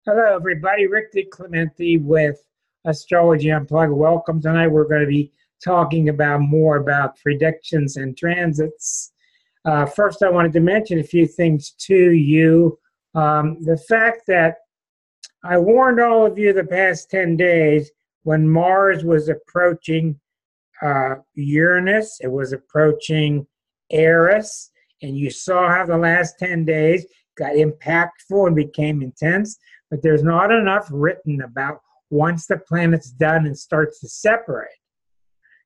Hello, everybody. Rick DiClemente with Astrology Unplugged. Welcome. Tonight we're going to be talking about more about predictions and transits. First, I wanted to mention a few things to you. The fact that I warned all of you the past 10 days when Mars was approaching Uranus, it was approaching Eris, and you saw how the last 10 days got impactful and became intense. But there's not enough written about once the planet's done and starts to separate.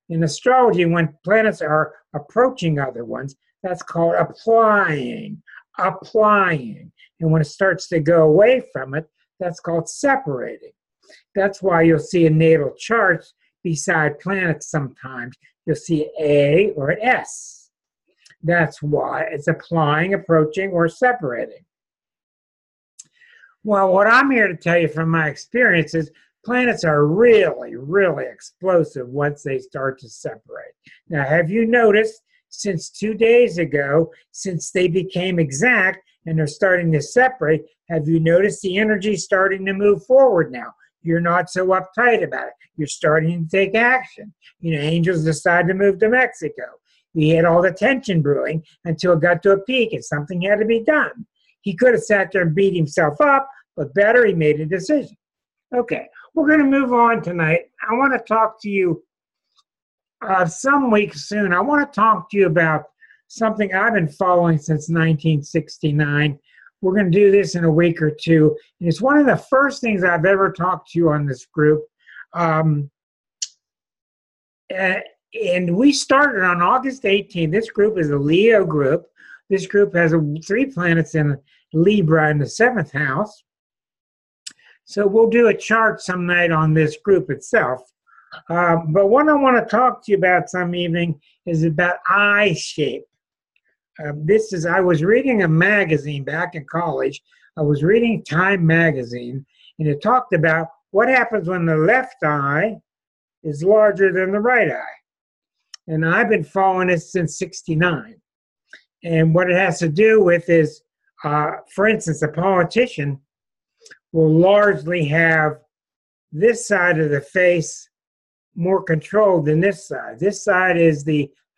In astrology, when planets are approaching other ones, that's called applying. And when it starts to go away from it, that's called separating. That's why you'll see in natal charts beside planets sometimes, you'll see an A or an S. That's why it's applying, approaching, or separating. Well, what I'm here to tell you from my experience is planets are really, really explosive once they start to separate. Now, have you noticed since 2 days ago, since they became exact and they're starting to separate, have you noticed the energy starting to move forward now? You're not so uptight about it. You're starting to take action. Angels decided to move to Mexico. We had all the tension brewing until it got to a peak and something had to be done. He could have sat there and beat himself up, but better, he made a decision. Okay, we're going to move on tonight. I want to talk to you some weeks soon. I want to talk to you about something I've been following since 1969. We're going to do this in a week or two. And it's one of the first things I've ever talked to you on this group. And we started on August 18th. This group is a Leo group. This group has 3 planets in Libra in the 7th house. So we'll do a chart some night on this group itself. But what I want to talk to you about some evening is about eye shape. I was reading a magazine back in college. I was reading Time magazine, and it talked about what happens when the left eye is larger than the right eye. And I've been following this since '69. And what it has to do with is, for instance, a politician will largely have this side of the face more controlled than this side. This side is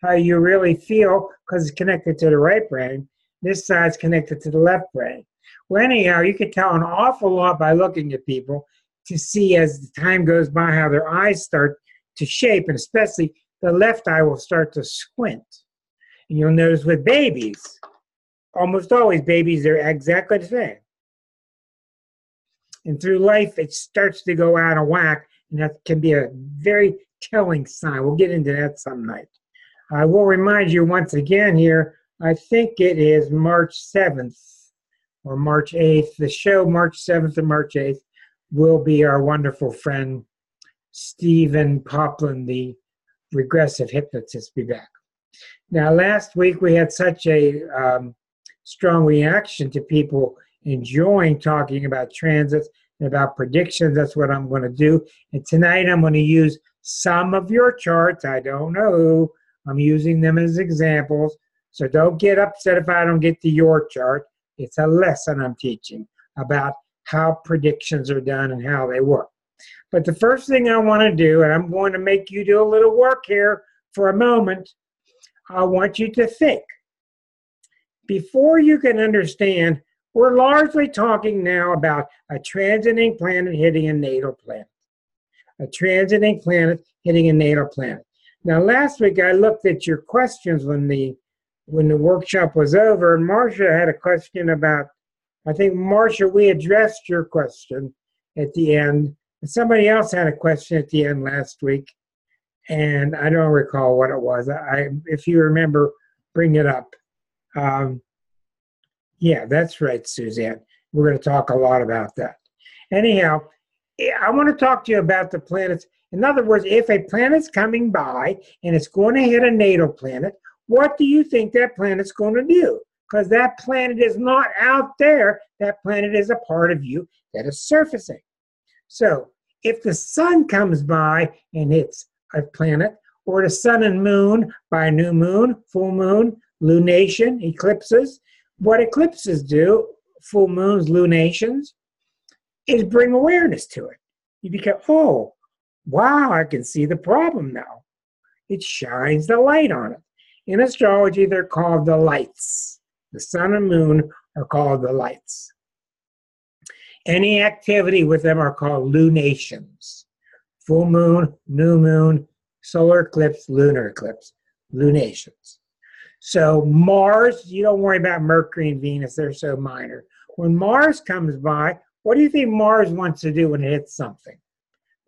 how you really feel because it's connected to the right brain. This side's connected to the left brain. Well, anyhow, you can tell an awful lot by looking at people to see as the time goes by how their eyes start to shape, and especially the left eye will start to squint. And you'll notice with babies, almost always babies, they're exactly the same. And through life, it starts to go out of whack, and that can be a very telling sign. We'll get into that some night. I will remind you once again here, I think it is March 7th or March 8th. The show March 7th and March 8th will be our wonderful friend Stephen Poplin, the regressive hypnotist, be back. Now, last week we had such a strong reaction to people enjoying talking about transits and about predictions. That's what I'm going to do. And tonight I'm going to use some of your charts. I don't know who. I'm using them as examples. So don't get upset if I don't get to your chart. It's a lesson I'm teaching about how predictions are done and how they work. But the first thing I want to do, and I'm going to make you do a little work here for a moment, I want you to think. Before you can understand, we're largely talking now about a transiting planet hitting a natal planet. A transiting planet hitting a natal planet. Now, last week I looked at your questions when the workshop was over, and Marcia had a question about, I think, Marcia, we addressed your question at the end. And somebody else had a question at the end last week, and I don't recall what it was. If you remember, bring it up. Yeah, that's right, Suzanne. We're going to talk a lot about that. Anyhow, I want to talk to you about the planets. In other words, if a planet's coming by and it's going to hit a natal planet, what do you think that planet's going to do? Because that planet is not out there. That planet is a part of you that is surfacing. So if the sun comes by and hits a planet, or the sun and moon by new moon, full moon, lunation, eclipses, what eclipses do, full moons, lunations, is bring awareness to it. You become, oh, wow, I can see the problem now. It shines the light on it. In astrology, they're called the lights. The sun and moon are called the lights. Any activity with them are called lunations. Full moon, new moon, solar eclipse, lunar eclipse, lunations. So Mars, you don't worry about Mercury and Venus, they're so minor. When Mars comes by, what do you think Mars wants to do when it hits something?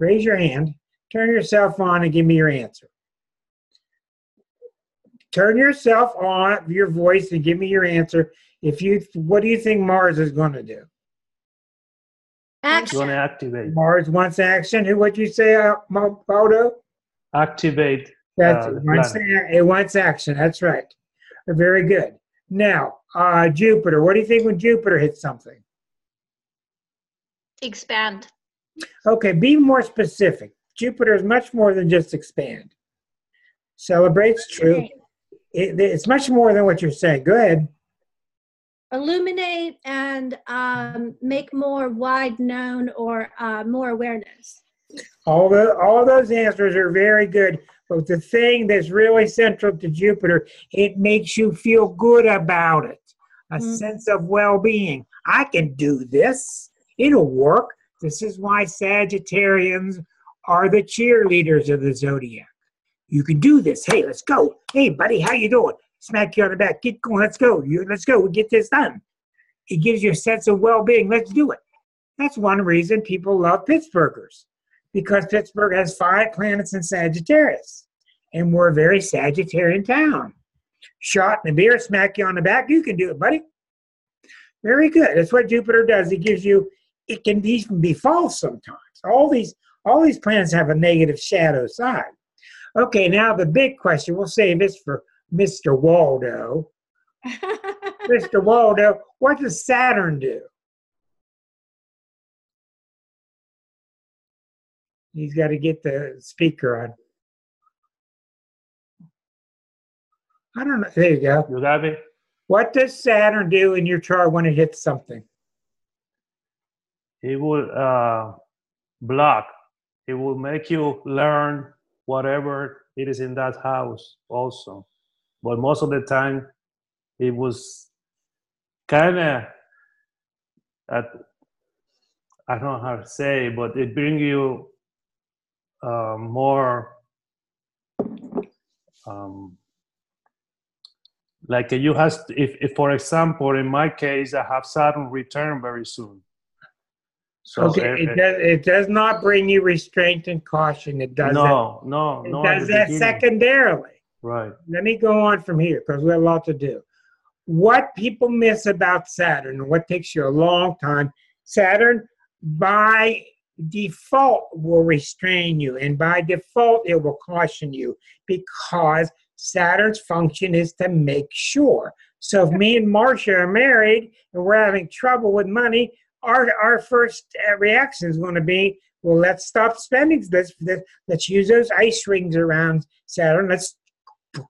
Raise your hand, turn yourself on, and give me your answer. Turn yourself on, your voice, and give me your answer. What do you think Mars is going to do? Action. Going to activate. Mars wants action. What'd you say, Baldo? Activate. It wants action. That's right. Very good. Now, Jupiter. What do you think when Jupiter hits something? Expand. Okay, be more specific. Jupiter is much more than just expand. Celebrates, true. It's much more than what you're saying. Go ahead. Illuminate and make more wide known or more awareness. All those answers are very good. But the thing that's really central to Jupiter, it makes you feel good about it. A sense of well-being. I can do this. It'll work. This is why Sagittarians are the cheerleaders of the zodiac. You can do this. Hey, let's go. Hey, buddy, how you doing? Smack you on the back. Get going. Let's go. Let's go. We get this done. It gives you a sense of well-being. Let's do it. That's one reason people love Pittsburghers, because Pittsburgh has 5 planets in Sagittarius, and we're a very Sagittarian town. Shot and a beer, smack you on the back. You can do it, buddy. Very good. That's what Jupiter does. It gives you. It can even be false sometimes. All these planets have a negative shadow side. Okay, now the big question. We'll save this for Mr. Waldo. Mr. Waldo, what does Saturn do? He's got to get the speaker on. I don't know. There you go. You got it? What does Saturn do in your chart when it hits something? It will block. It will make you learn whatever it is in that house also. But most of the time, it was kind of, I don't know how to say, but it brings you more, like you have, if for example, in my case, I have Saturn return very soon. So okay, it does not bring you restraint and caution. It does no. It does that secondarily. Right. Let me go on from here because we have a lot to do. What people miss about Saturn, and what takes you a long time, Saturn by default will restrain you, and by default it will caution you, because Saturn's function is to make sure. So if me and Marcia are married and we're having trouble with money, our first reaction is going to be, well, let's stop spending. Let's use those ice rings around Saturn. Let's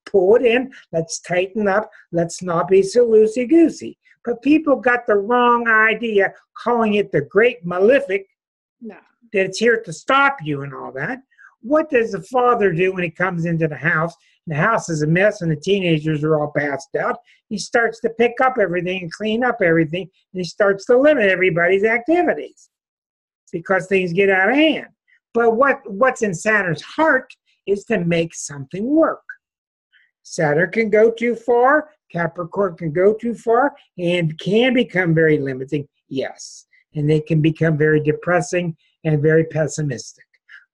pull it in. Let's tighten up. Let's not be so loosey-goosey. But people got the wrong idea, calling it the great malefic, that it's here to stop you and all that. What does the father do when he comes into the house? The house is a mess and the teenagers are all passed out. He starts to pick up everything and clean up everything, and he starts to limit everybody's activities because things get out of hand. But what's in Saturn's heart is to make something work. Saturn can go too far, Capricorn can go too far, and can become very limiting, yes. And they can become very depressing and very pessimistic.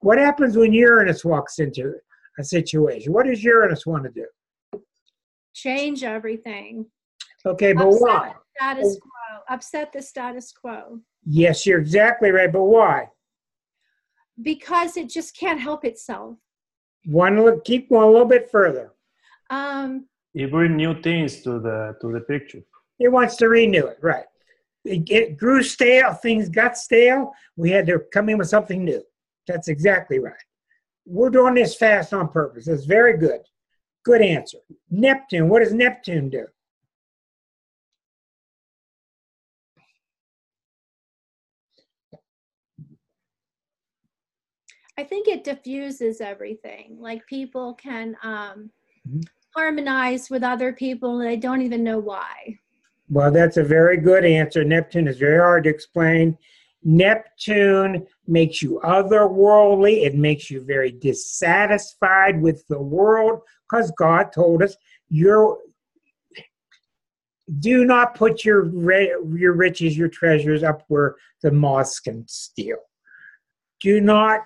What happens when Uranus walks into a situation? What does Uranus want to do? Change everything. Okay, but why? Status quo. Upset the status quo. Yes, you're exactly right, but why? Because it just can't help itself. Keep going a little bit further. It brings new things to the picture. It wants to renew it, right. It grew stale, things got stale. We had to come in with something new. That's exactly right. We're doing this fast on purpose. It's very good. Good answer. Neptune, what does Neptune do? I think it diffuses everything. Like people can harmonize with other people and they don't even know why. Well, that's a very good answer. Neptune is very hard to explain. Neptune makes you otherworldly. It makes you very dissatisfied with the world because God told us do not put your riches, your treasures up where the moths can steal. Do not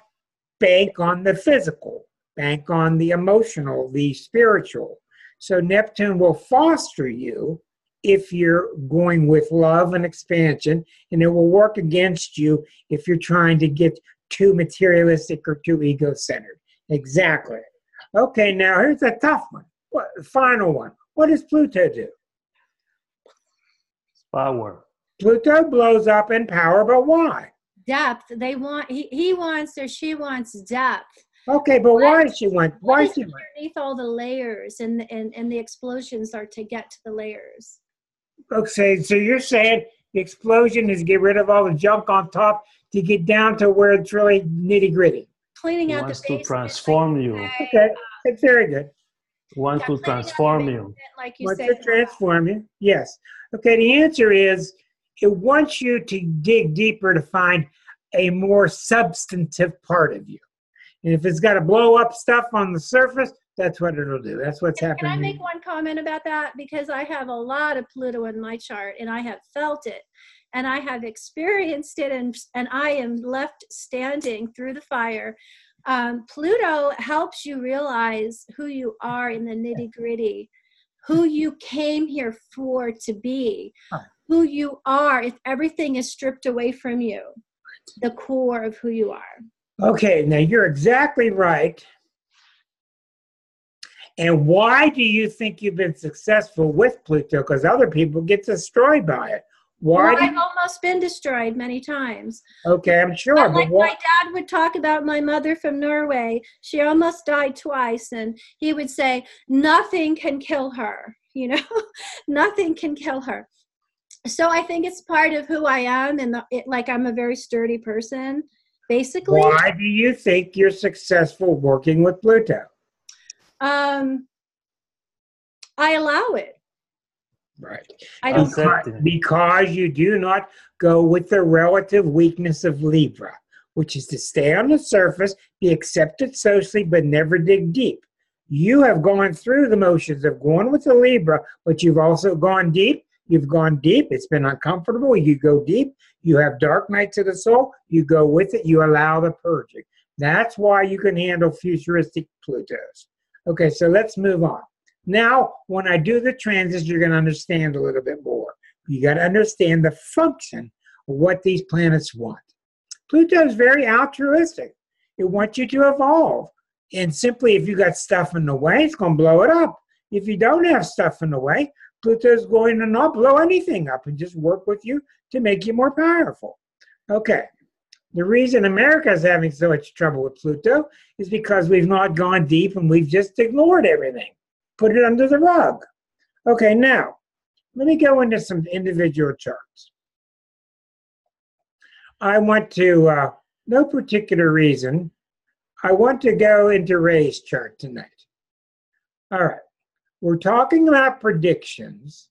bank on the physical. Bank on the emotional, the spiritual. So Neptune will foster you if you're going with love and expansion, and it will work against you if you're trying to get too materialistic or too ego-centered. Exactly. Okay, now here's a tough one. The final one. What does Pluto do? Power. Pluto blows up in power, but why? Depth. They want, he wants or she wants depth. Okay, but why does she want? Why she want? Underneath all the layers and the explosions are to get to the layers. Okay, so you're saying the explosion is get rid of all the junk on top to get down to where it's really nitty gritty. Cleaning He out wants the to basement, transform you. Okay, that's very good. He wants to transform you. like you Wants say. to transform you? Yes. Okay, the answer is it wants you to dig deeper to find a more substantive part of you. And if it's got to blow up stuff on the surface, that's what it'll do. That's what's happening. Can I make one comment about that? Because I have a lot of Pluto in my chart and I have felt it and I have experienced it and I am left standing through the fire. Pluto helps you realize who you are in the nitty gritty, who you came here for to be, who you are if everything is stripped away from you, the core of who you are. Okay, now you're exactly right. And why do you think you've been successful with Pluto? Because other people get destroyed by it. Why? Well, I've almost been destroyed many times. Okay, I'm sure. But like my dad would talk about my mother from Norway. She almost died twice, and he would say, nothing can kill her. You know, nothing can kill her. So I think it's part of who I am, and like I'm a very sturdy person, basically. Why do you think you're successful working with Pluto? I allow it. Right. I don't because you do not go with the relative weakness of Libra, which is to stay on the surface, be accepted socially, but never dig deep. You have gone through the motions of going with the Libra, but you've also gone deep. You've gone deep. It's been uncomfortable. You go deep. You have dark nights of the soul. You go with it. You allow the purging. That's why you can handle futuristic Plutos. Okay, so let's move on. Now, when I do the transits, you're going to understand a little bit more. You got to understand the function of what these planets want. Pluto is very altruistic. It wants you to evolve. And simply, if you got stuff in the way, it's going to blow it up. If you don't have stuff in the way, Pluto's going to not blow anything up and just work with you to make you more powerful. Okay. The reason America is having so much trouble with Pluto is because we've not gone deep and we've just ignored everything. Put it under the rug. Okay, now, let me go into some individual charts. I want to, no particular reason, I want to go into Ray's chart tonight. All right, we're talking about predictions,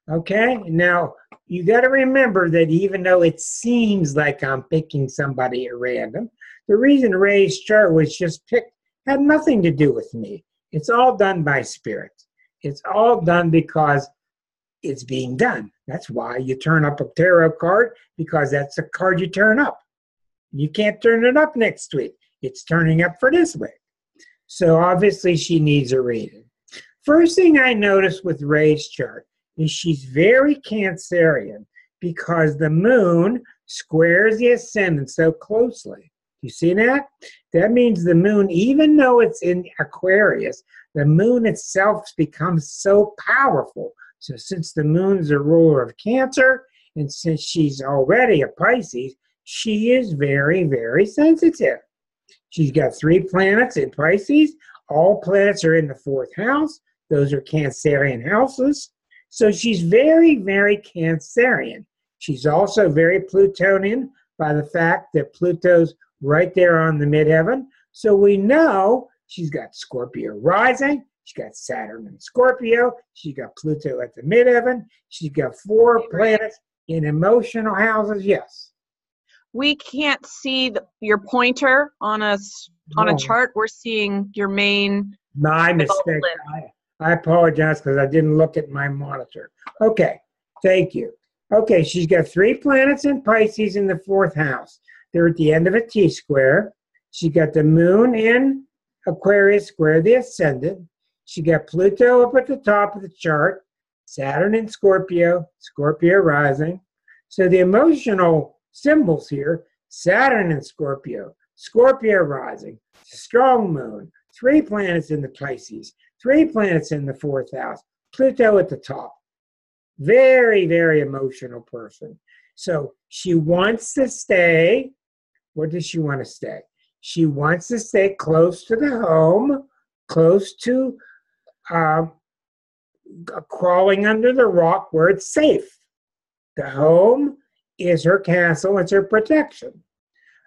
okay? Now, you got to remember that even though it seems like I'm picking somebody at random, the reason Ray's chart was just picked had nothing to do with me. It's all done by spirit. It's all done because it's being done. That's why you turn up a tarot card, because that's a card you turn up. You can't turn it up next week. It's turning up for this week. So obviously she needs a reading. First thing I noticed with Ray's chart is she's very Cancerian because the moon squares the ascendant so closely. You see that? That means the moon, even though it's in Aquarius, the moon itself becomes so powerful. So since the moon's a ruler of Cancer, and since she's already a Pisces, she is very, very sensitive. She's got 3 planets in Pisces. All planets are in the 4th house. Those are Cancerian houses. So she's very, very Cancerian. She's also very Plutonian by the fact that Pluto's right there on the midheaven. So we know she's got Scorpio rising. She's got Saturn in Scorpio. She's got Pluto at the midheaven. She's got 4 planets in emotional houses. Yes. We can't see your pointer on a chart. We're seeing your main. My mistake. I apologize because I didn't look at my monitor. Okay, thank you. Okay, she's got 3 planets in Pisces in the 4th house. They're at the end of a T-square. She got the moon in Aquarius square the ascendant. She got Pluto up at the top of the chart, Saturn in Scorpio, Scorpio rising. So the emotional symbols here, Saturn in Scorpio, Scorpio rising, strong moon, 3 planets in the Pisces, 3 planets in the 4th house, Pluto at the top. Very, very emotional person. So she wants to stay. Where does she want to stay? She wants to stay close to the home, close to crawling under the rock where it's safe. The home is her castle, it's her protection.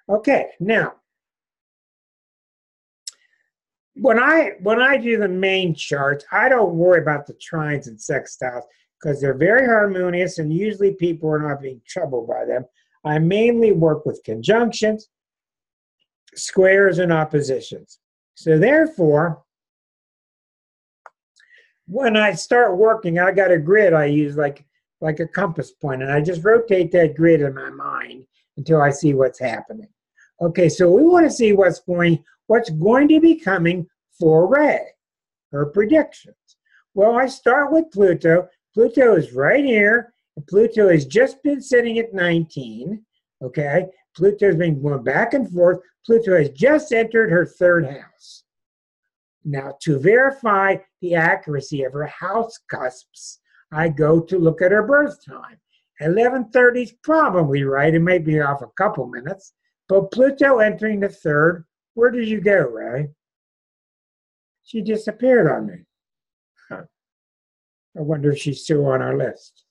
Okay, now, when I do the main charts, I don't worry about the trines and sextiles because they're very harmonious and usually people are not being troubled by them. I mainly work with conjunctions, squares, and oppositions. So therefore, when I start working, I got a grid I use like a compass point, and I just rotate that grid in my mind until I see what's happening. Okay, so we want to see what's going to be coming for Ray, her predictions. Well, I start with Pluto. Pluto is right here, and Pluto has just been sitting at 19. Okay, Pluto's been going back and forth. Pluto has just entered her 3rd house. Now, to verify the accuracy of her house cusps, I go to look at her birth time. 11:30 is probably right. It may be off a couple minutes. But Pluto entering the 3rd, where did you go, Ray? She disappeared on me. Huh. I wonder if she's still on our list.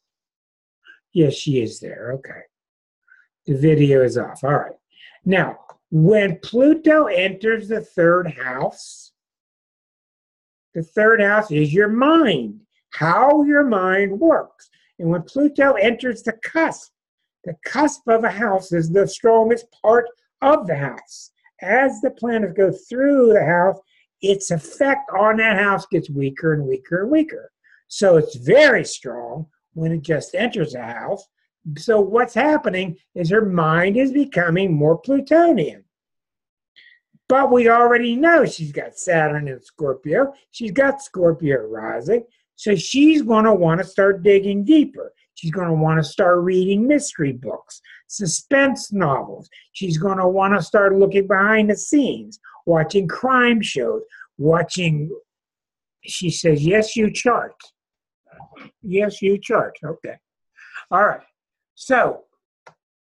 Yes, she is there. Okay. The video is off. All right. Now, when Pluto enters the 3rd house, the 3rd house is your mind, how your mind works. And when Pluto enters the cusp of a house is the strongest part of the house. As the planets go through the house, its effect on that house gets weaker and weaker and weaker. So it's very strong when it just enters a house. So what's happening is her mind is becoming more Plutonian. But we already know she's got Saturn in Scorpio. She's got Scorpio rising. So she's going to want to start digging deeper. She's going to want to start reading mystery books, suspense novels. She's going to want to start looking behind the scenes, watching crime shows, she says, yes, you chart. Yes, you chart. Okay. All right. So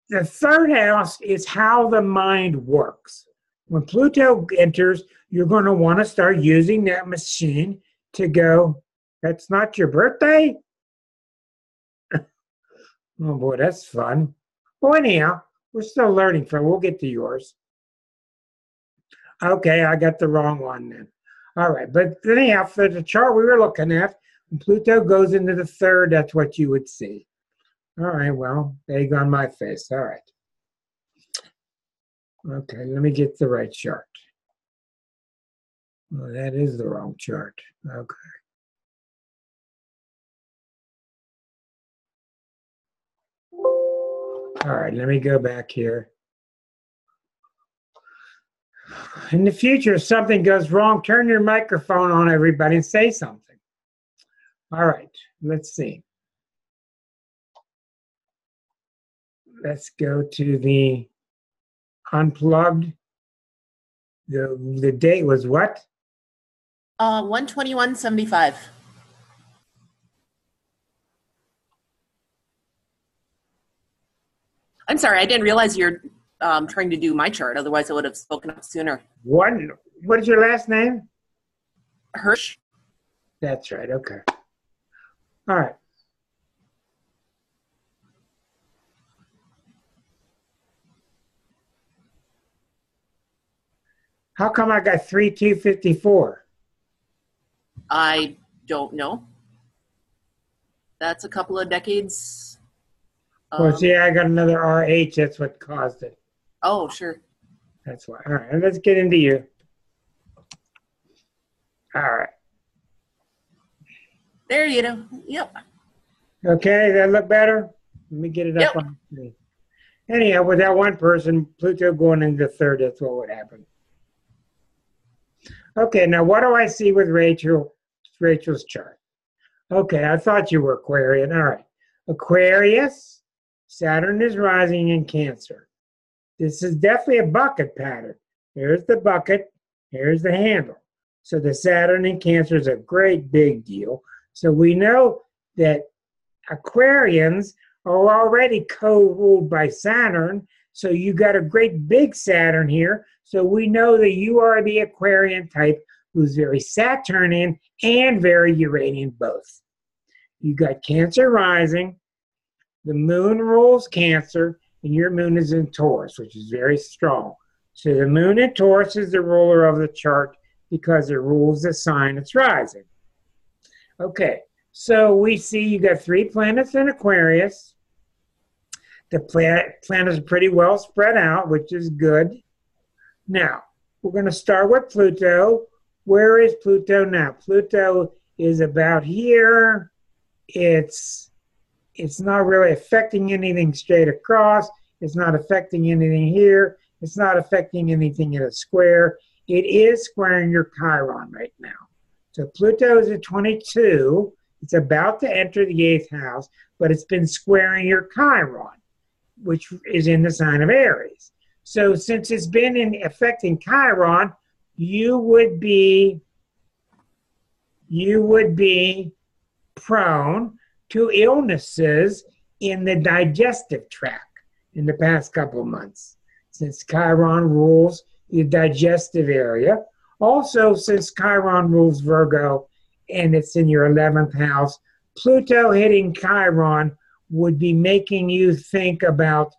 the 3rd house is how the mind works. When Pluto enters, you're going to want to start using that machine to go, that's not your birthday? Oh boy, that's fun. Well, anyhow, we're still learning from. We'll get to yours. Okay, I got the wrong one then. All right, but anyhow, for the chart we were looking at, when Pluto goes into the 3rd, that's what you would see. All right, well, egg on my face. All right. Okay, let me get the right chart. Well, that is the wrong chart. Okay. All right, let me go back here. In the future, if something goes wrong, turn your microphone on, everybody, and say something. All right, let's see. Let's go to the Unplugged. The date was what? 1/21/75. I'm sorry, I didn't realize you're trying to do my chart. Otherwise, I would have spoken up sooner. What is your last name? Hirsch. That's right. Okay. All right. How come I got 3254? I don't know. That's a couple of decades. Well, see, I got another RH. That's what caused it. Oh, sure. That's why. All right, let's get into you. All right. There you go. Yep. Okay, does that look better? Let me get it up on the screen. Anyhow, with that one person, Pluto going into the third, that's what would happen. Okay, now what do I see with Rachel's chart? Okay, I thought you were Aquarian. All right. Aquarius, Saturn is rising in Cancer. This is definitely a bucket pattern. Here's the bucket, here's the handle. So the Saturn in Cancer is a great big deal. So we know that Aquarians are already co-ruled by Saturn. So you got a great big Saturn here. So we know that you are the Aquarian type who's very Saturnian and very Uranian both. You got Cancer rising. The moon rules Cancer, and your moon is in Taurus, which is very strong. So the moon in Taurus is the ruler of the chart because it rules the sign it's rising. Okay, so we see you got 3 planets in Aquarius. The planets are pretty well spread out, which is good. Now, we're going to start with Pluto. Where is Pluto now? Pluto is about here. It's not really affecting anything straight across. It's not affecting anything here. It's not affecting anything in a square. It is squaring your Chiron right now. So Pluto is at 22. It's about to enter the 8th house, but it's been squaring your Chiron, which is in the sign of Aries. So since it's been affecting Chiron, you would be prone to illnesses in the digestive tract in the past couple of months, since Chiron rules the digestive area. Also, since Chiron rules Virgo and it's in your 11th house, Pluto hitting Chiron would be making you think about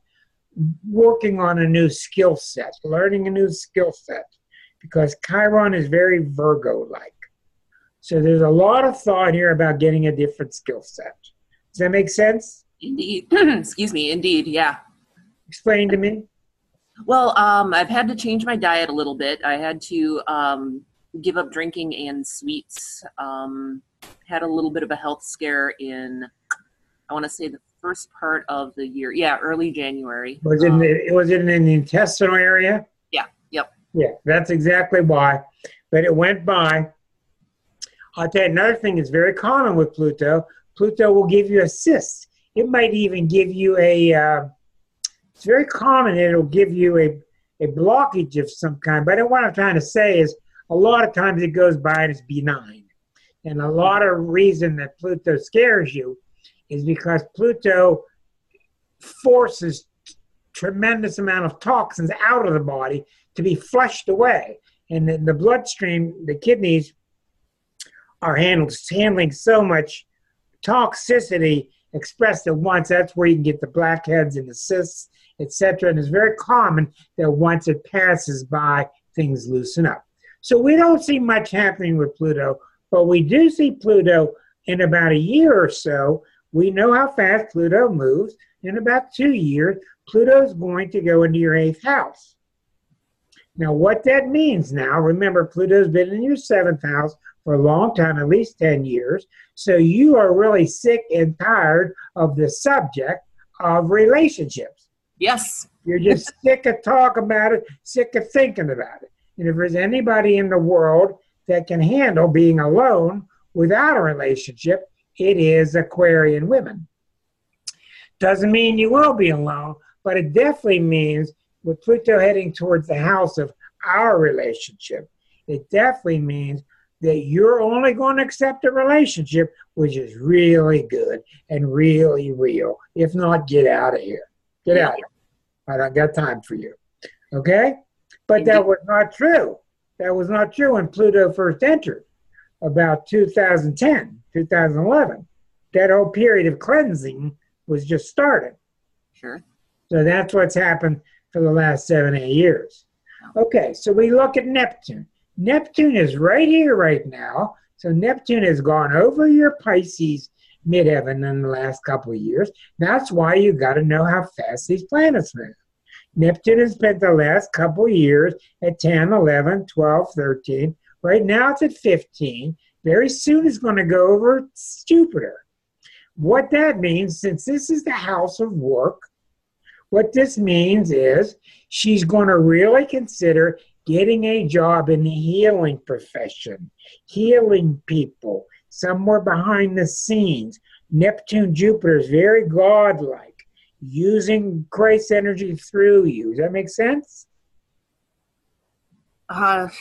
working on a new skill set, learning a new skill set, because Chiron is very Virgo-like. So there's a lot of thought here about getting a different skill set. Does that make sense? Indeed. Excuse me. Indeed. Yeah. Explain to me. Well, I've had to change my diet a little bit. I had to give up drinking and sweets. Had a little bit of a health scare in, I want to say, the first part of the year. Yeah, early January. Was it in the intestinal area? Yeah. Yep. Yeah, that's exactly why. But it went by. I'll tell you another thing that's very common with Pluto. Pluto will give you a cyst. It might even give you it's very common that it'll give you a blockage of some kind. But what I'm trying to say is a lot of times it goes by and it's benign. And a lot of reason that Pluto scares you is because Pluto forces tremendous amount of toxins out of the body to be flushed away. And then the bloodstream, the kidneys, are handling so much toxicity expressed at once. That's where you can get the blackheads and the cysts, etc. And it's very common that once it passes by, things loosen up. So we don't see much happening with Pluto, but we do see Pluto in about a year or so. We know how fast Pluto moves. In about 2 years, Pluto's going to go into your 8th house. Now, what that means now, remember, Pluto's been in your 7th house for a long time, at least 10 years. So you are really sick and tired of the subject of relationships. Yes. You're just sick of talking about it, sick of thinking about it. And if there's anybody in the world that can handle being alone without a relationship, it is Aquarian women. Doesn't mean you will be alone, but it definitely means with Pluto heading towards the house of our relationship, it definitely means that you're only going to accept a relationship which is really good and really real. If not, get out of here. Get out of here. I don't got time for you. Okay? But that was not true. That was not true when Pluto first entered, about 2010, 2011. That whole period of cleansing was just started. Sure. So that's what's happened for the last 7, 8 years. Okay, so we look at Neptune. Neptune is right here right now. So Neptune has gone over your Pisces midheaven in the last couple of years. That's why you got to know how fast these planets move. Neptune has spent the last couple of years at 10, 11, 12, 13. Right now it's at 15. Very soon it's going to go over Jupiter. What that means, since this is the house of work, what this means is she's going to really consider getting a job in the healing profession, healing people, somewhere behind the scenes. Neptune, Jupiter is very godlike, using Christ's energy through you. Does that make sense? I'm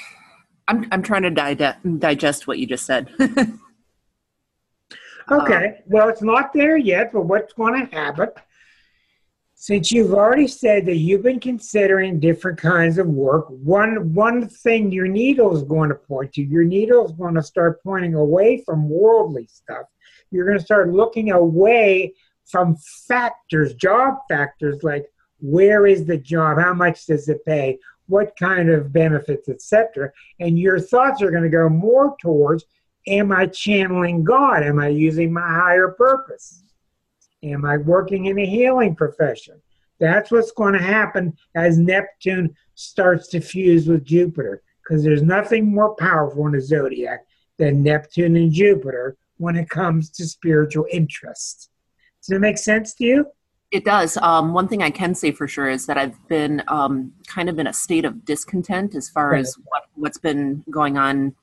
trying to digest what you just said. Okay, well, it's not there yet, but what's going to happen? Since you've already said that you've been considering different kinds of work, one thing your needle is going to point to, your needle is going to start pointing away from worldly stuff. You're going to start looking away from factors, job factors, like where is the job, how much does it pay, what kind of benefits, etc. And your thoughts are going to go more towards, am I channeling God? Am I using my higher purpose? Am I working in a healing profession? That's what's going to happen as Neptune starts to fuse with Jupiter, because there's nothing more powerful in the zodiac than Neptune and Jupiter when it comes to spiritual interest. Does it make sense to you? It does. One thing I can say for sure is that I've been kind of in a state of discontent as far as what's been going on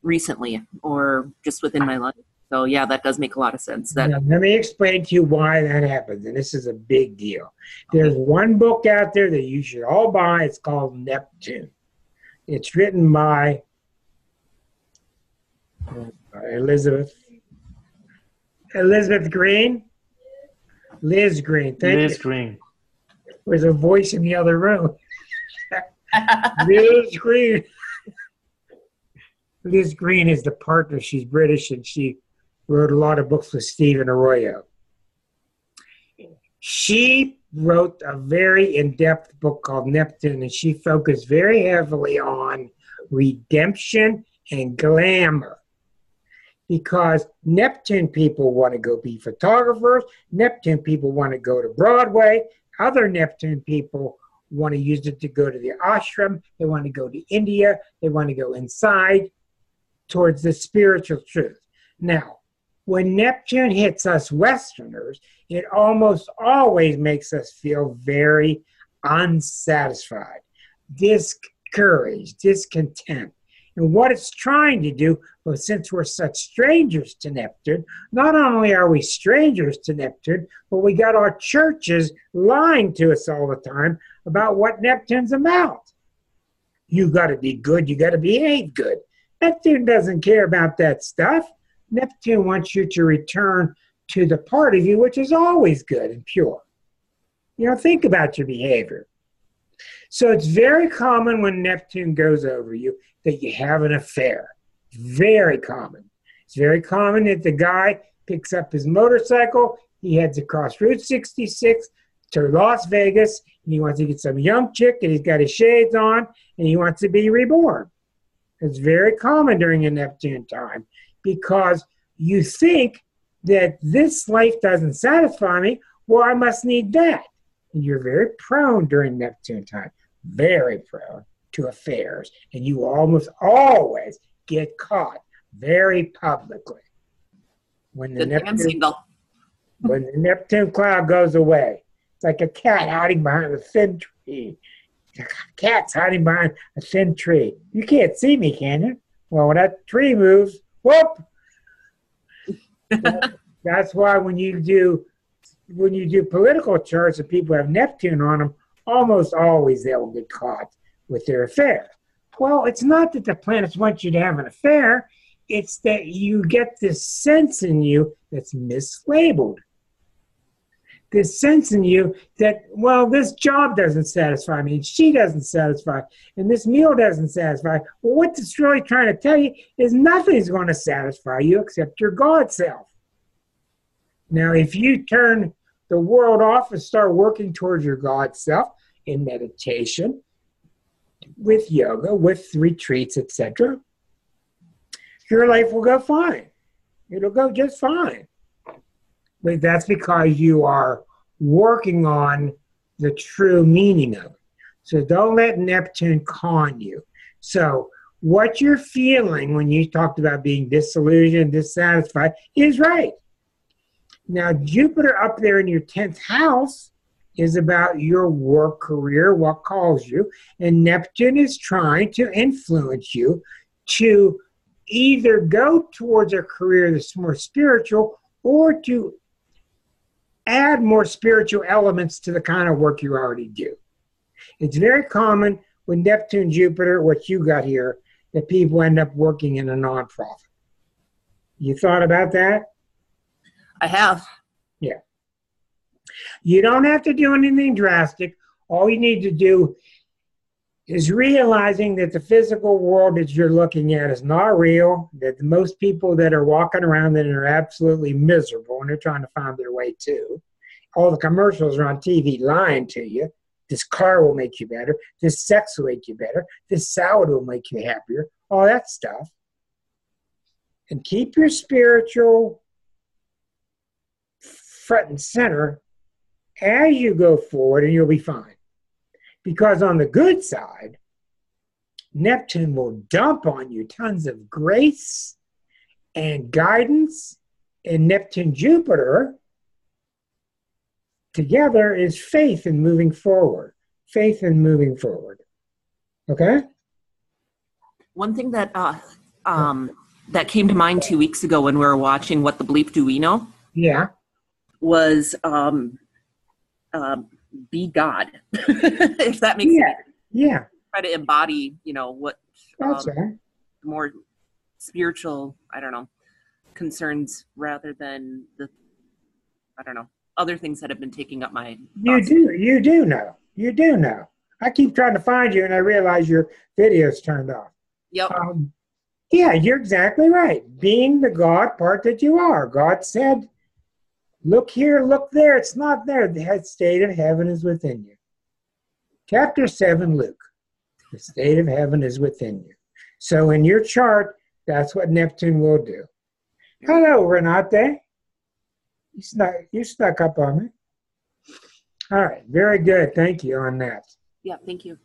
recently or just within my life. So yeah, that does make a lot of sense. Now, let me explain to you why that happens, and this is a big deal. There's one book out there that you should all buy. It's called Neptune. It's written by Elizabeth Green. Liz Green. Thank you. Liz Green. There's a voice in the other room. Liz Green. Liz Green is the partner. She's British, and she wrote a lot of books with Stephen Arroyo. She wrote a very in-depth book called Neptune, and she focused very heavily on redemption and glamour. Because Neptune people want to go be photographers, Neptune people want to go to Broadway, other Neptune people want to use it to go to the ashram, they want to go to India, they want to go inside towards the spiritual truth. Now, when Neptune hits us Westerners, it almost always makes us feel very unsatisfied, discouraged, discontent. And what it's trying to do, well, since we're such strangers to Neptune, not only are we strangers to Neptune, but we got our churches lying to us all the time about what Neptune's about. You got to be good, you got to behave good. Neptune doesn't care about that stuff. Neptune wants you to return to the part of you which is always good and pure. You know, think about your behavior. So it's very common when Neptune goes over you that you have an affair. Very common. It's very common that the guy picks up his motorcycle, he heads across Route 66 to Las Vegas, and he wants to get some young chick, and he's got his shades on, and he wants to be reborn. It's very common during a Neptune time because you think that this life doesn't satisfy me, well, I must need that. And you're very prone during Neptune time, very prone to affairs, and you almost always get caught very publicly. When the Neptune cloud goes away, it's like a cat hiding behind a thin tree. Cat's hiding behind a thin tree. You can't see me, can you? Well, when that tree moves, whoop! That's why when you do political charts and people have Neptune on them, almost always they'll get caught with their affair. Well, it's not that the planets want you to have an affair. It's that you get this sense in you that's mislabeled. This sense in you that, well, this job doesn't satisfy me, and she doesn't satisfy, and this meal doesn't satisfy. Well, what it's really trying to tell you is nothing's going to satisfy you except your God self. Now, if you turn the world off and start working towards your God self, in meditation, with yoga, with retreats, etc., your life will go fine. It'll go just fine. But that's because you are working on the true meaning of it. So don't let Neptune con you. So what you're feeling when you talked about being disillusioned, dissatisfied, is right. Now, Jupiter up there in your 10th house is about your work career, what calls you, and Neptune is trying to influence you to either go towards a career that's more spiritual or to add more spiritual elements to the kind of work you already do. It's very common with Neptune, Jupiter, what you got here, that people end up working in a nonprofit. You thought about that? I have. Yeah. You don't have to do anything drastic. All you need to do is realizing that the physical world that you're looking at is not real, that most people that are walking around that are absolutely miserable and they're trying to find their way too. All the commercials are on TV lying to you. This car will make you better. This sex will make you better. This salad will make you happier. All that stuff. And keep your spiritual front and center as you go forward, and you'll be fine. Because on the good side, Neptune will dump on you tons of grace and guidance, and Neptune Jupiter together is faith in moving forward. Faith in moving forward. Okay? One thing that that came to mind 2 weeks ago when we were watching What the Bleep Do We Know? Yeah. Was be God, if that makes sense. Yeah. Try to embody, what That's right. more spiritual, concerns rather than the, other things that have been taking up my thoughts. You do know. I keep trying to find you and I realize your video's turned off. Yep. Yeah, you're exactly right. Being the God part that you are. God said, look here, look there. It's not there. The state of heaven is within you. Chapter 7, Luke. The state of heaven is within you. So in your chart, that's what Neptune will do. Hello, Renate. You snuck up on me. All right, very good. Thank you on that. Yeah, thank you.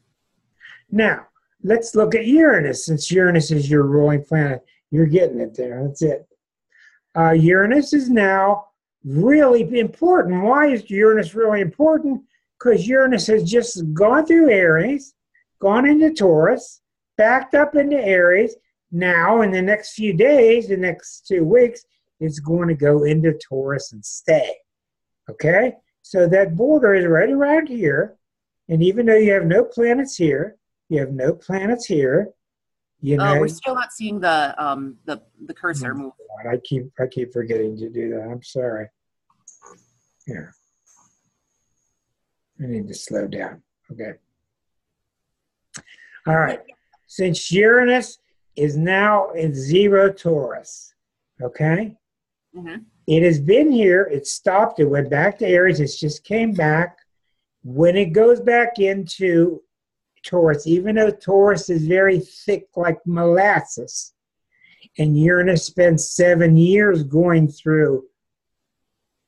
Now, let's look at Uranus. Since Uranus is your ruling planet, you're getting it there. That's it. Uranus is now really important. Why is Uranus really important? Because Uranus has just gone through Aries, gone into Taurus, backed up into Aries. Now, in the next few days, the next 2 weeks, it's going to go into Taurus and stay. Okay? So that border is right around here. And even though you have no planets here, we're still not seeing the cursor move. I keep forgetting to do that. I'm sorry. Yeah. I need to slow down. Okay. All right. Since Uranus is now in 0 Taurus, okay? Mm-hmm. It has been here. It stopped. It went back to Aries. It just came back. When it goes back into Taurus, even though Taurus is very thick like molasses, and Uranus spent 7 years going through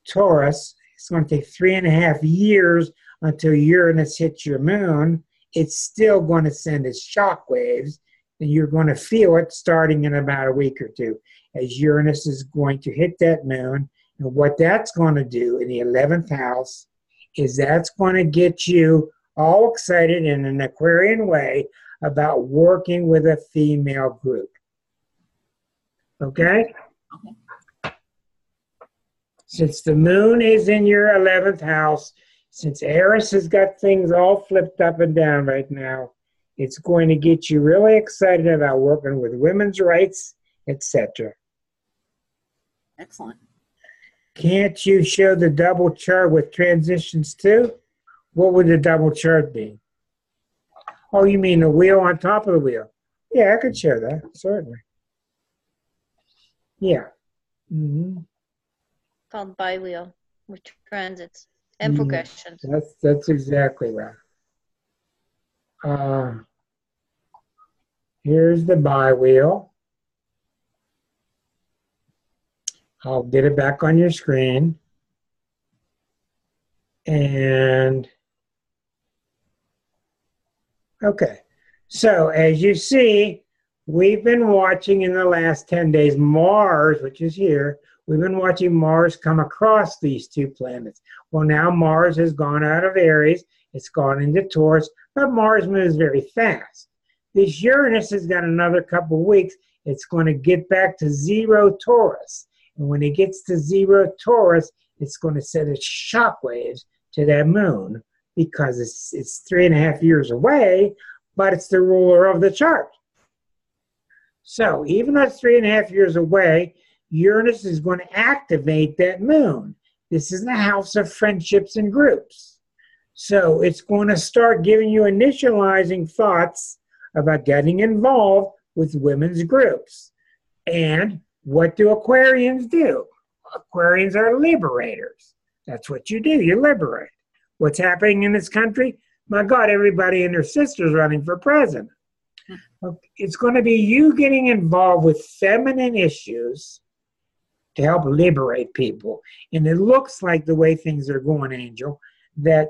Taurus, it's going to take 3.5 years until Uranus hits your moon. It's still going to send its shock waves, and you're going to feel it starting in about a week or two as Uranus is going to hit that moon. And what that's going to do in the 11th house is that's going to get you all excited in an Aquarian way about working with a female group. Okay? Since the moon is in your 11th house, since Eris has got things all flipped up and down right now, it's going to get you really excited about working with women's rights, etc. Excellent. Can't you show the double chart with transitions too? What would the double chart be? Oh, you mean the wheel on top of the wheel? Yeah, I could show that, certainly. Yeah. Mm-hmm. Called biwheel with transits and progressions. That's exactly right. Here's the bi-wheel. I'll get it back on your screen. And okay, so as you see, we've been watching in the last 10 days Mars, which is here, we've been watching Mars come across these two planets. Well, now Mars has gone out of Aries, it's gone into Taurus, but Mars moves very fast. This Uranus has got another couple of weeks, it's going to get back to 0 Taurus. And when it gets to 0 Taurus, it's going to send its shockwaves to that moon because it's 3.5 years away, but it's the ruler of the chart. So even though it's 3.5 years away, Uranus is going to activate that moon. This is the house of friendships and groups. So it's going to start giving you initializing thoughts about getting involved with women's groups. And what do Aquarians do? Aquarians are liberators. That's what you do. You liberate. What's happening in this country? My God, everybody and their sisters running for president. It's going to be you getting involved with feminine issues to help liberate people. And it looks like the way things are going, Angel, that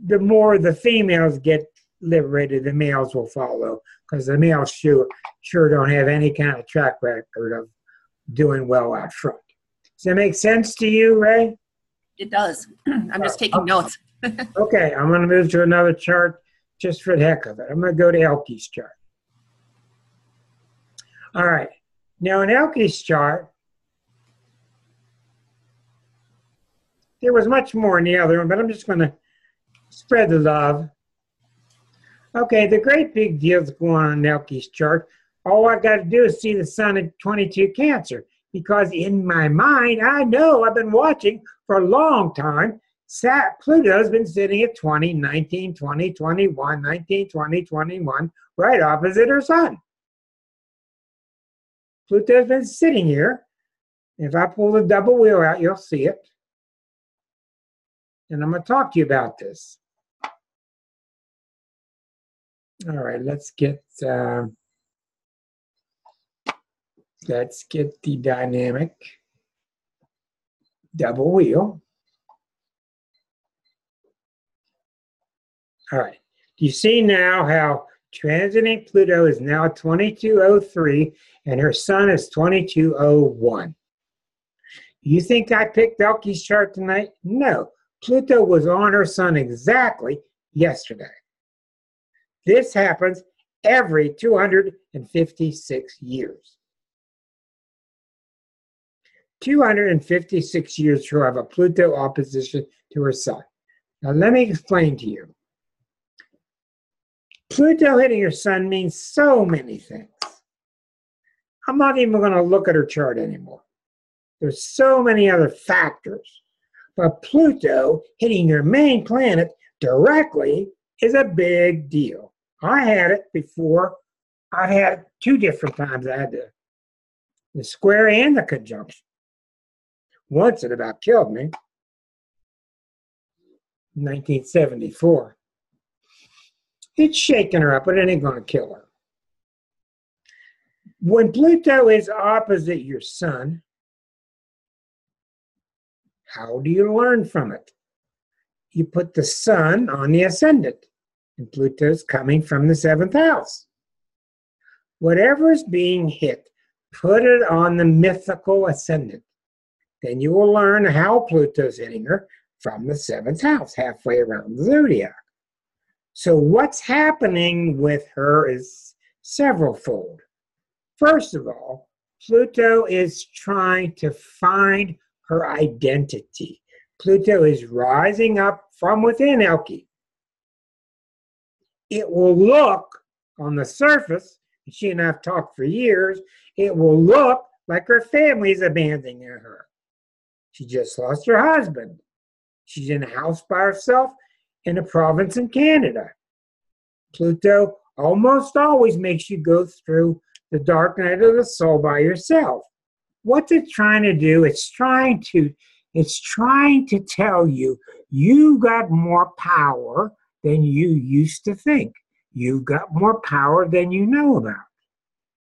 the more the females get liberated, the males will follow, because the males sure don't have any kind of track record of doing well out front. Does that make sense to you, Ray? It does. I'm just taking notes. Okay, I'm going to move to another chart just for the heck of it. I'm going to go to Elke's chart. All right. Now, in Elke's chart, there was much more in the other one, but I'm just going to spread the love. Okay, the great big deal's going on in Elke's chart. All I got to do is see the sun at 22 Cancer, because in my mind, I know I've been watching for a long time. Pluto's been sitting at 20, 19, 20, 21, 19, 20, 21, right opposite her sun. Pluto's been sitting here. If I pull the double wheel out, you'll see it. And I'm going to talk to you about this. All right, let's get the dynamic double wheel. All right, do you see now how transiting Pluto is now 2203 and her sun is 2201? You think I picked Elke's chart tonight? No, Pluto was on her sun exactly yesterday. This happens every 256 years. 256 years she'll have a Pluto opposition to her sun. Now let me explain to you. Pluto hitting her sun means so many things. I'm not even going to look at her chart anymore. There's so many other factors. But Pluto hitting your main planet directly is a big deal. I had it before. I've had it 2 different times. I had the square and the conjunction. Once it about killed me. 1974. It's shaking her up, but it ain't going to kill her. When Pluto is opposite your sun, how do you learn from it? You put the sun on the ascendant, and Pluto's coming from the 7th house. Whatever's being hit, put it on the mythical ascendant. Then you will learn how Pluto's hitting her from the 7th house, halfway around the zodiac. So what's happening with her is several-fold. First of all, Pluto is trying to find her identity. Pluto is rising up from within Elke. It will look on the surface, and she and I have talked for years, it will look like her family is abandoning her. She just lost her husband. She's in a house by herself in a province in Canada. Pluto almost always makes you go through the dark night of the soul by yourself. What's it trying to do? It's trying to tell you you got more power than you used to think. You've got more power than you know about.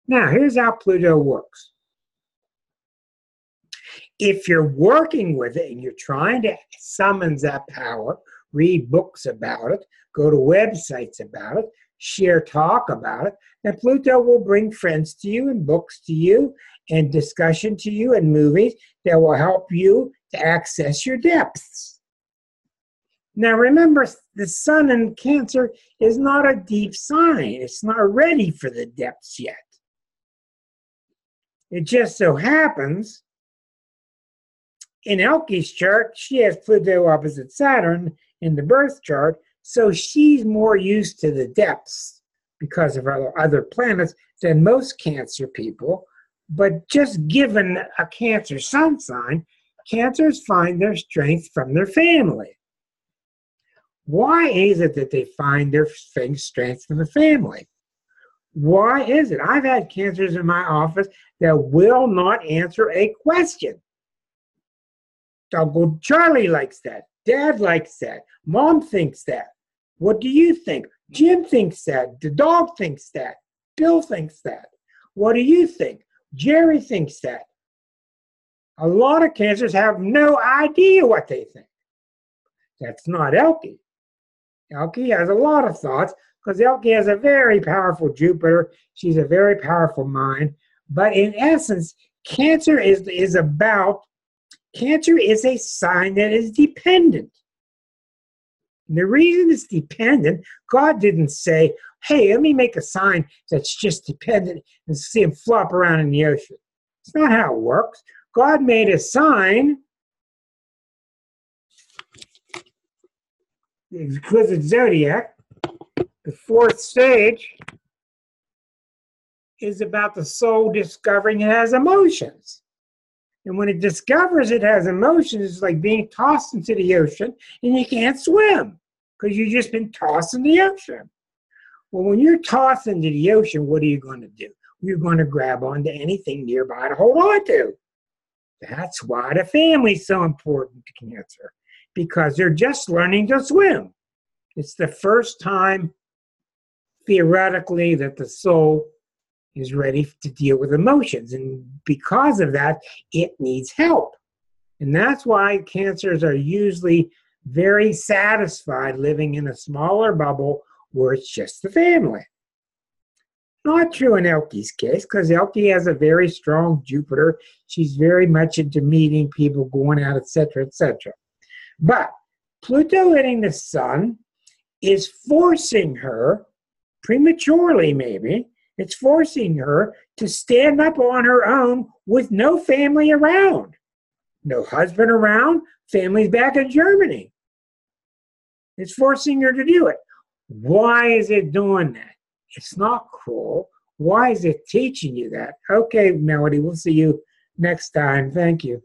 Now, here's how Pluto works. If you're working with it and you're trying to summon that power, read books about it, go to websites about it, share talk about it, then Pluto will bring friends to you and books to you and discussion to you and movies that will help you to access your depths. Now remember, the sun in Cancer is not a deep sign. It's not ready for the depths yet. It just so happens in Elke's chart, she has Pluto opposite Saturn in the birth chart, so she's more used to the depths because of her other planets than most Cancer people. But just given a Cancer sun sign, Cancers find their strength from their family. Why is it that they find their strength from the family? Why is it? I've had Cancers in my office that will not answer a question. Uncle Charlie likes that. Dad likes that. Mom thinks that. What do you think? Jim thinks that. The dog thinks that. Bill thinks that. What do you think? Jerry thinks that. A lot of Cancers have no idea what they think. That's not Elke. Elke has a lot of thoughts because Elke has a very powerful Jupiter. She's a very powerful mind. But in essence, Cancer is a sign that is dependent. And the reason it's dependent, God didn't say, hey, let me make a sign that's just dependent and see him flop around in the ocean. It's not how it works. God made a sign, the exquisite zodiac, the fourth stage, is about the soul discovering it has emotions. And when it discovers it has emotions, it's like being tossed into the ocean and you can't swim because you've just been tossed in the ocean. Well, when you're tossed into the ocean, what are you going to do? You're going to grab onto anything nearby to hold on to. That's why the family's so important to Cancer, because they're just learning to swim. It's the first time, theoretically, that the soul is ready to deal with emotions. And because of that, it needs help. And that's why Cancers are usually very satisfied living in a smaller bubble where it's just the family. Not true in Elke's case, because Elke has a very strong Jupiter. She's very much into meeting people, going out, etc., etc. But Pluto hitting the sun is forcing her, prematurely maybe, it's forcing her to stand up on her own with no family around. No husband around, family's back in Germany. It's forcing her to do it. Why is it doing that? It's not cruel. Why is it teaching you that? Okay, Melody, we'll see you next time. Thank you.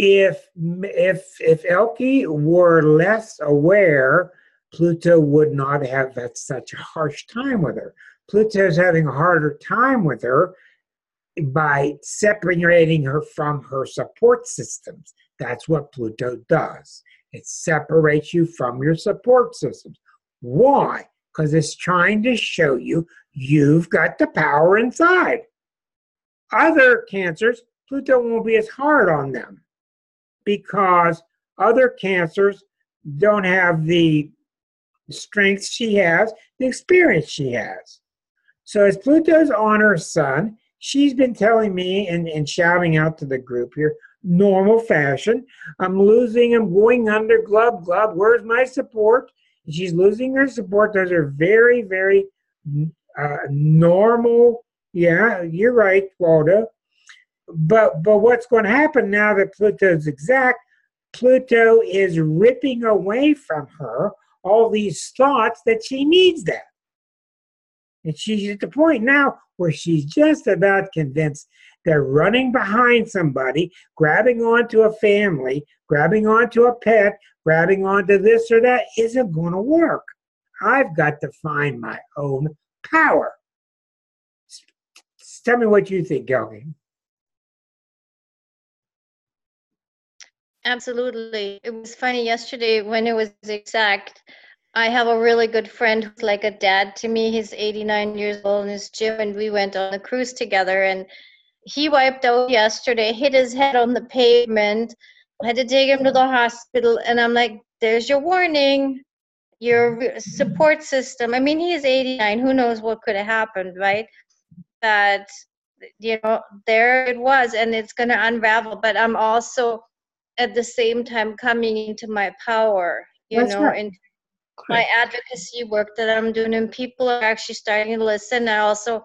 If Elke were less aware, Pluto would not have had such a harsh time with her. Pluto's having a harder time with her by separating her from her support systems. That's what Pluto does. It separates you from your support systems. Why? Because it's trying to show you you've got the power inside. Other Cancers, Pluto won't be as hard on them because other Cancers don't have the strength she has, the experience she has. So as Pluto's on her sun, she's been telling me and shouting out to the group here, normal fashion, I'm losing, I'm going under, glub, glub, where's my support? And she's losing her support. Those are very, very normal. Yeah, you're right, Waldo. But what's going to happen now that Pluto's exact, Pluto is ripping away from her all these thoughts that she needs that. And she's at the point now where she's just about convinced that running behind somebody, grabbing onto a family, grabbing onto a pet, grabbing onto this or that isn't going to work. I've got to find my own power. Tell me what you think, Elke. Absolutely. It was funny yesterday when it was exact. I have a really good friend who's like a dad to me. He's 89 years old in his gym, and we went on a cruise together. And he wiped out yesterday, hit his head on the pavement, had to take him to the hospital. And I'm like, there's your warning, your support system. I mean, he is 89. Who knows what could have happened, right? That, there it was, and it's going to unravel. But I'm also at the same time coming into my power, That's right. and my advocacy work that I'm doing, and people are actually starting to listen. I also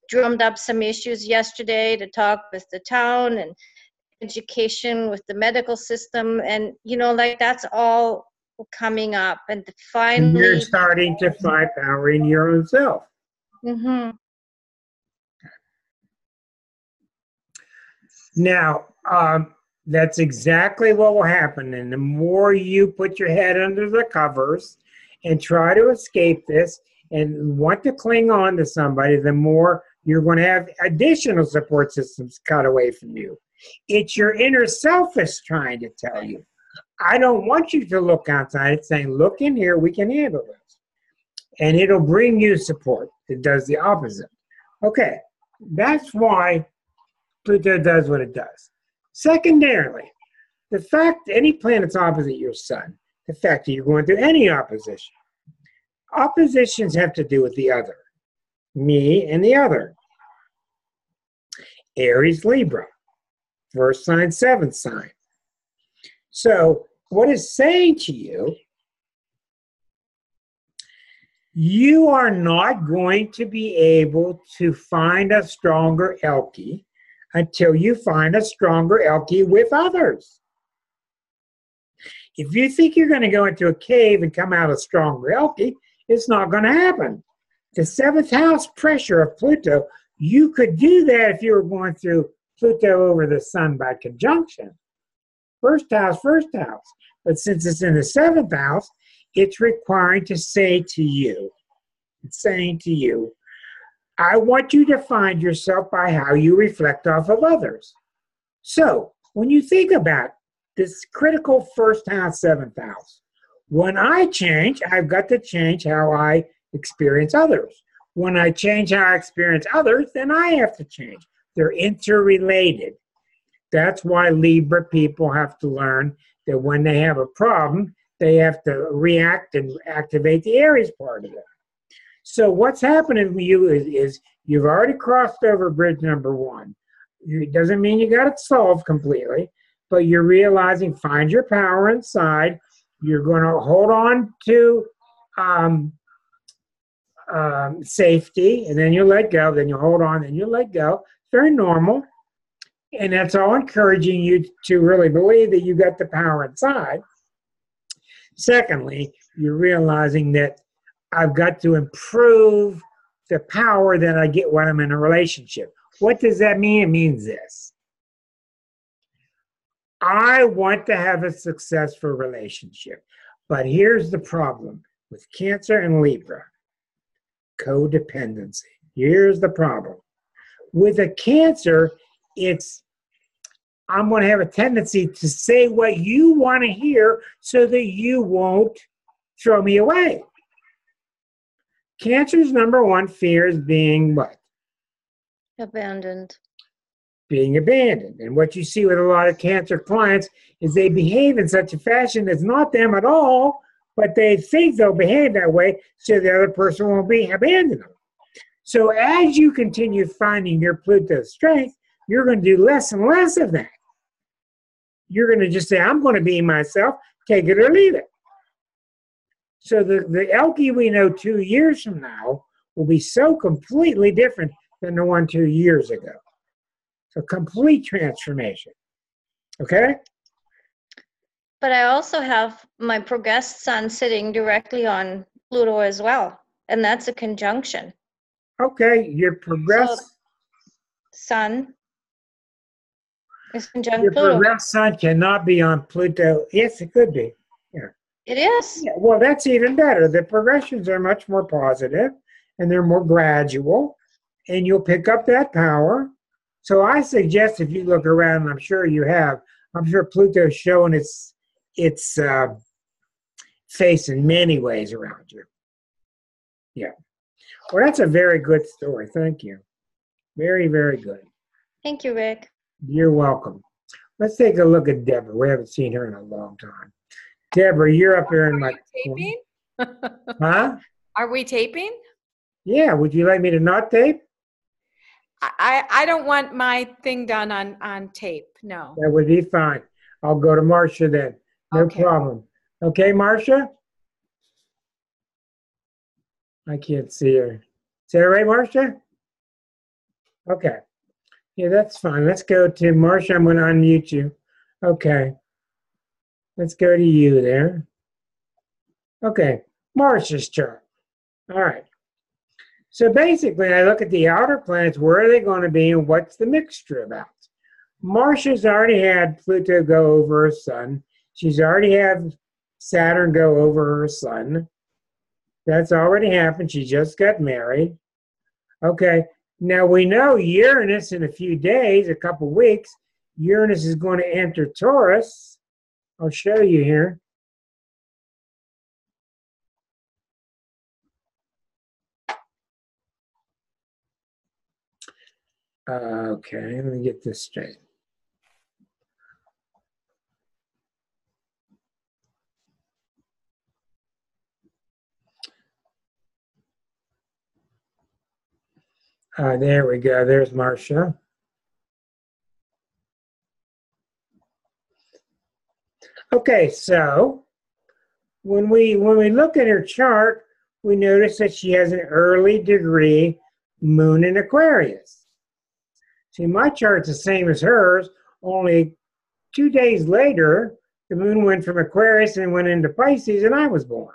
drummed up some issues yesterday to talk with the town and education with the medical system, and that's all coming up, and And you're finally. starting to find power in your own self. Mm-hmm. Now, that's exactly what will happen. And the more you put your head under the covers and try to escape this and want to cling on to somebody, the more you're going to have additional support systems cut away from you. It's your inner self is trying to tell you, I don't want you to look outside. It's saying, look in here, we can handle this. And it'll bring you support. It does the opposite. Okay, that's why Pluto does what it does. Secondarily, the fact any planet's opposite your sun, the fact that you're going through any opposition. Oppositions have to do with the other, me and the other. Aries, Libra, first sign, seventh sign. So what it's saying to you, you are not going to be able to find a stronger Elkie until you find a stronger Elkie with others. If you think you're going to go into a cave and come out a stronger Elkie, it's not going to happen. The seventh house pressure of Pluto, you could do that if you were going through Pluto over the sun by conjunction. First house. But since it's in the seventh house, it's requiring to say to you, it's saying to you, I want you to find yourself by how you reflect off of others. So when you think about this critical first house, seventh house, when I change, I've got to change how I experience others. When I change how I experience others, then I have to change. They're interrelated. That's why Libra people have to learn that when they have a problem, they have to react and activate the Aries part of it. So what's happening with you is you've already crossed over bridge number one. It doesn't mean you got it solved completely, but you're realizing find your power inside. You're going to hold on to safety, and then you let go. Then you hold on, then you let go. Very normal. And that's all encouraging you to really believe that you got the power inside. Secondly, you're realizing that I've got to improve the power that I get when I'm in a relationship. What does that mean? It means this. I want to have a successful relationship. But here's the problem with Cancer and Libra. Codependency. Here's the problem. With a Cancer, I'm going to have a tendency to say what you want to hear so that you won't throw me away. Cancer's number one fear is being what? Abandoned. Being abandoned. And what you see with a lot of Cancer clients is they behave in such a fashion that's not them at all, but they think they'll behave that way so the other person won't abandon them. So as you continue finding your Pluto strength, you're going to do less and less of that. You're going to just say, I'm going to be myself, take it or leave it. So the Elkie we know 2 years from now will be so completely different than the one 2 years ago. So complete transformation. Okay? But I also have my progressed sun sitting directly on Pluto as well. And that's a conjunction. Okay, your progressed sun is conjunct your Pluto. progressed sun cannot be on Pluto. Yes, it could be. Yeah. It is. Yeah, well, that's even better. The progressions are much more positive, and they're more gradual, and you'll pick up that power. So I suggest if you look around, and I'm sure you have, I'm sure Pluto's showing its face in many ways around you. Yeah. Well, that's a very good story. Thank you. Very, very good. Thank you, Rick. You're welcome. Let's take a look at Deborah. We haven't seen her in a long time. Deborah, you're up here in my taping? Huh? Are we taping? Yeah. Would you like me to not tape? I don't want my thing done on tape. No. That would be fine. I'll go to Marcia then. No Okay. problem. Okay, Marcia? I can't see her. Is that all right, Marcia? Okay. Yeah, that's fine. Let's go to Marcia. I'm going to unmute you. Okay. Let's go to you there. Okay. Marcia's chart. All right. So basically, I look at the outer planets. Where are they going to be and what's the mixture about? Marcia's already had Pluto go over her sun. She's already had Saturn go over her sun. That's already happened. She just got married. Okay. Now we know Uranus in a few days, a couple weeks, Uranus is going to enter Taurus. I'll show you here. Okay, let me get this straight. There we go. There's Marcia. Okay, so when we look at her chart, we notice that she has an early degree moon in Aquarius. See, my chart's the same as hers, only 2 days later, the moon went from Aquarius and went into Pisces, and I was born.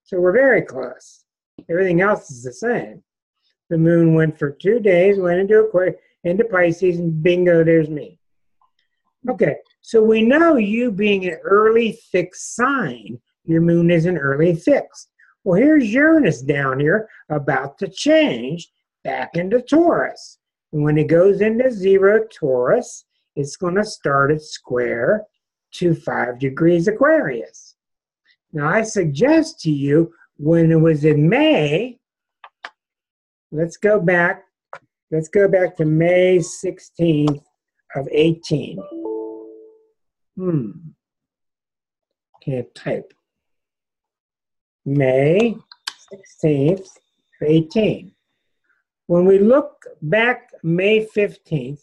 So we're very close. Everything else is the same. The moon went for 2 days, went into Aquarius, into Pisces, and bingo, there's me. Okay, so we know you being an early fixed sign, your moon is an early fixed. Well, here's Uranus down here about to change back into Taurus. And when it goes into 0 Taurus, it's going to start at square to 5 degrees Aquarius. Now, I suggest to you, when it was in May, let's go back to May 16th of 18. Can't type. May 16th of 18. When we look back May 15th,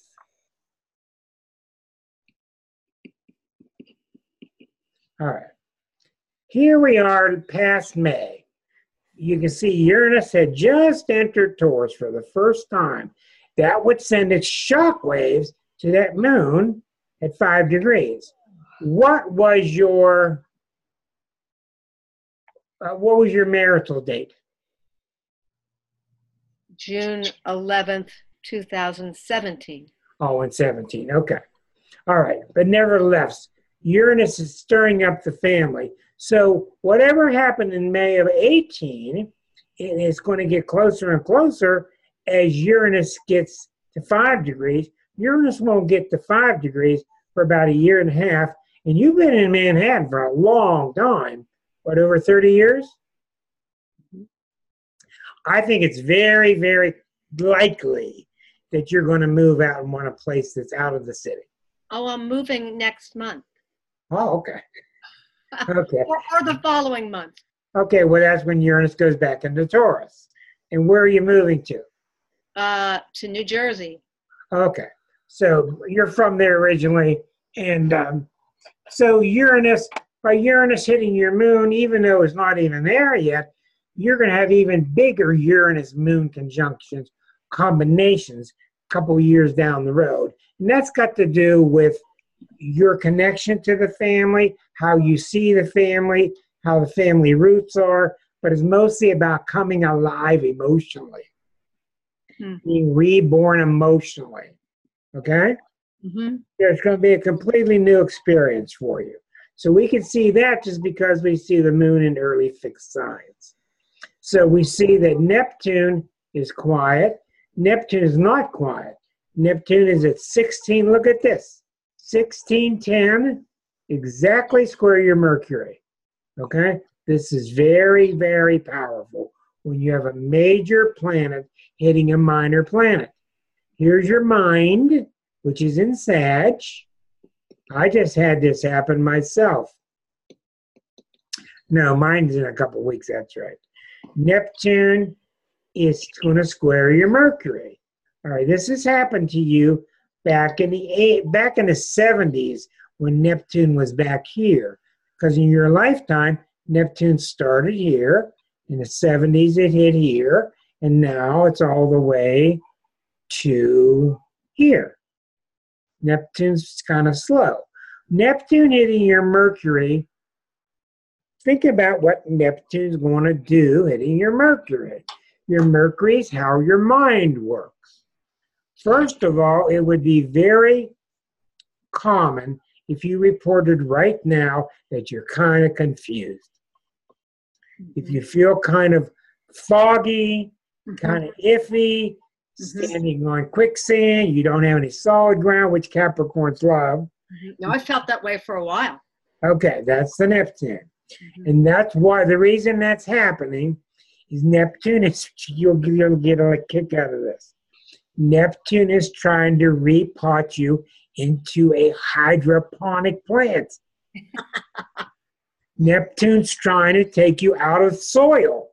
all right, here we are past May. You can see Uranus had just entered Taurus for the first time. That would send its shock waves to that moon at 5 degrees. What was your marital date? June 11th, 2017. Oh, in 17. Okay. All right. But nevertheless, Uranus is stirring up the family. So whatever happened in May of 18, it is going to get closer and closer as Uranus gets to 5 degrees. Uranus won't get to 5 degrees for about 1.5 years. And you've been in Manhattan for a long time. What, over 30 years? I think it's very, very likely that you're going to move out and want a place that's out of the city. Oh, I'm moving next month. Oh, okay. Okay. or the following month. Okay, well, that's when Uranus goes back into Taurus. And where are you moving to? To New Jersey. Okay. So you're from there originally. And so by Uranus hitting your moon, even though it's not even there yet, you're going to have even bigger Uranus-Moon conjunctions, combinations, a couple years down the road. And that's got to do with your connection to the family, how you see the family, how the family roots are, but it's mostly about coming alive emotionally, being reborn emotionally, okay? Mm-hmm. There's going to be a completely new experience for you. So we can see that just because we see the moon in early fixed signs. So we see that Neptune is quiet. Neptune is not quiet. Neptune is at 16. Look at this. 1610, exactly square your Mercury. Okay? This is very, very powerful when you have a major planet hitting a minor planet. Here's your mind, which is in Sag. I just had this happen myself. No, mine's in a couple of weeks, that's right. Neptune is going to square your Mercury. All right, this has happened to you back in the 70s when Neptune was back here. Because in your lifetime, Neptune started here. In the 70s, it hit here. And now it's all the way to here. Neptune's kind of slow. Neptune hitting your Mercury, think about what Neptune's going to do hitting your Mercury. Your Mercury is how your mind works. First of all, it would be very common if you reported right now that you're kind of confused. If you feel kind of foggy, kind of iffy, standing on quicksand, you don't have any solid ground, which Capricorns love. No, I felt that way for a while. Okay, that's the Neptune. And that's why the reason that's happening is Neptune is, you'll get a kick out of this. Neptune is trying to repot you into a hydroponic plant. Neptune's trying to take you out of soil.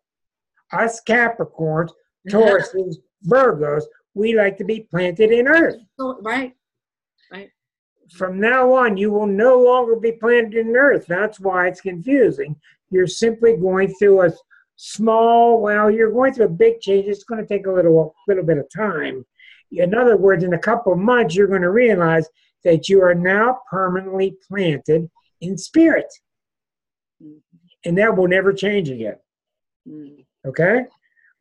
Us Capricorns, Tauruses, Virgos, we like to be planted in earth. Right. From now on, you will no longer be planted in earth. That's why it's confusing. You're simply going through a you're going through a big change. It's going to take a little bit of time. In other words, in a couple of months, you're going to realize that you are now permanently planted in spirit. And that will never change again. Okay?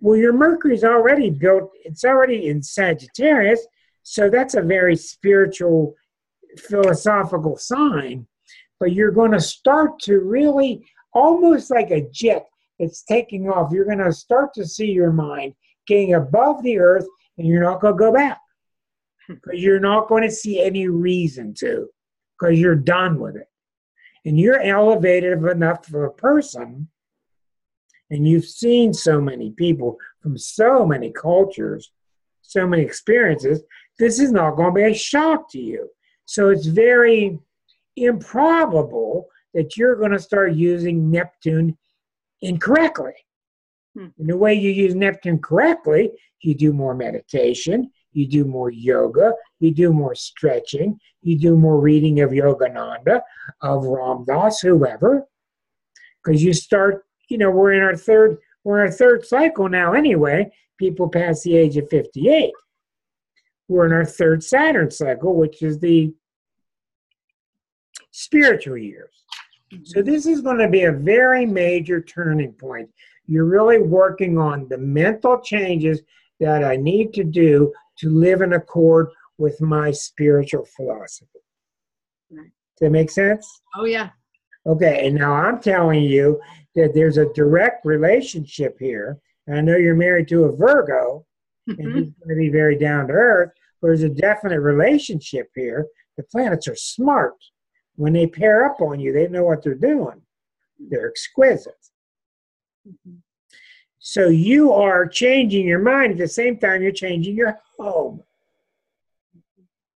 Well, your Mercury's already built. It's already in Sagittarius. So that's a very spiritual, philosophical sign. But you're going to start to really, almost like a jet that's taking off, you're going to start to see your mind getting above the earth, and you're not going to go back. Because you're not going to see any reason to. Because you're done with it. And you're elevated enough for a person, and you've seen so many people from so many cultures, so many experiences, this is not going to be a shock to you. So it's very improbable that you're going to start using Neptune incorrectly. And the way you use Neptune correctly, you do more meditation, you do more yoga, you do more stretching, you do more reading of Yogananda, of Ram Dass, whoever. Because you start, we're in our third cycle now anyway. People past the age of 58. We're in our third Saturn cycle, which is the spiritual years. So this is going to be a very major turning point. You're really working on the mental changes that I need to do to live in accord with my spiritual philosophy. Does that make sense? Oh, yeah. Okay, and now I'm telling you that there's a direct relationship here. And I know you're married to a Virgo, and he's going to be very down to earth, but there's a definite relationship here. The planets are smart. When they pair up on you, they know what they're doing. They're exquisite. So you are changing your mind at the same time you're changing your home.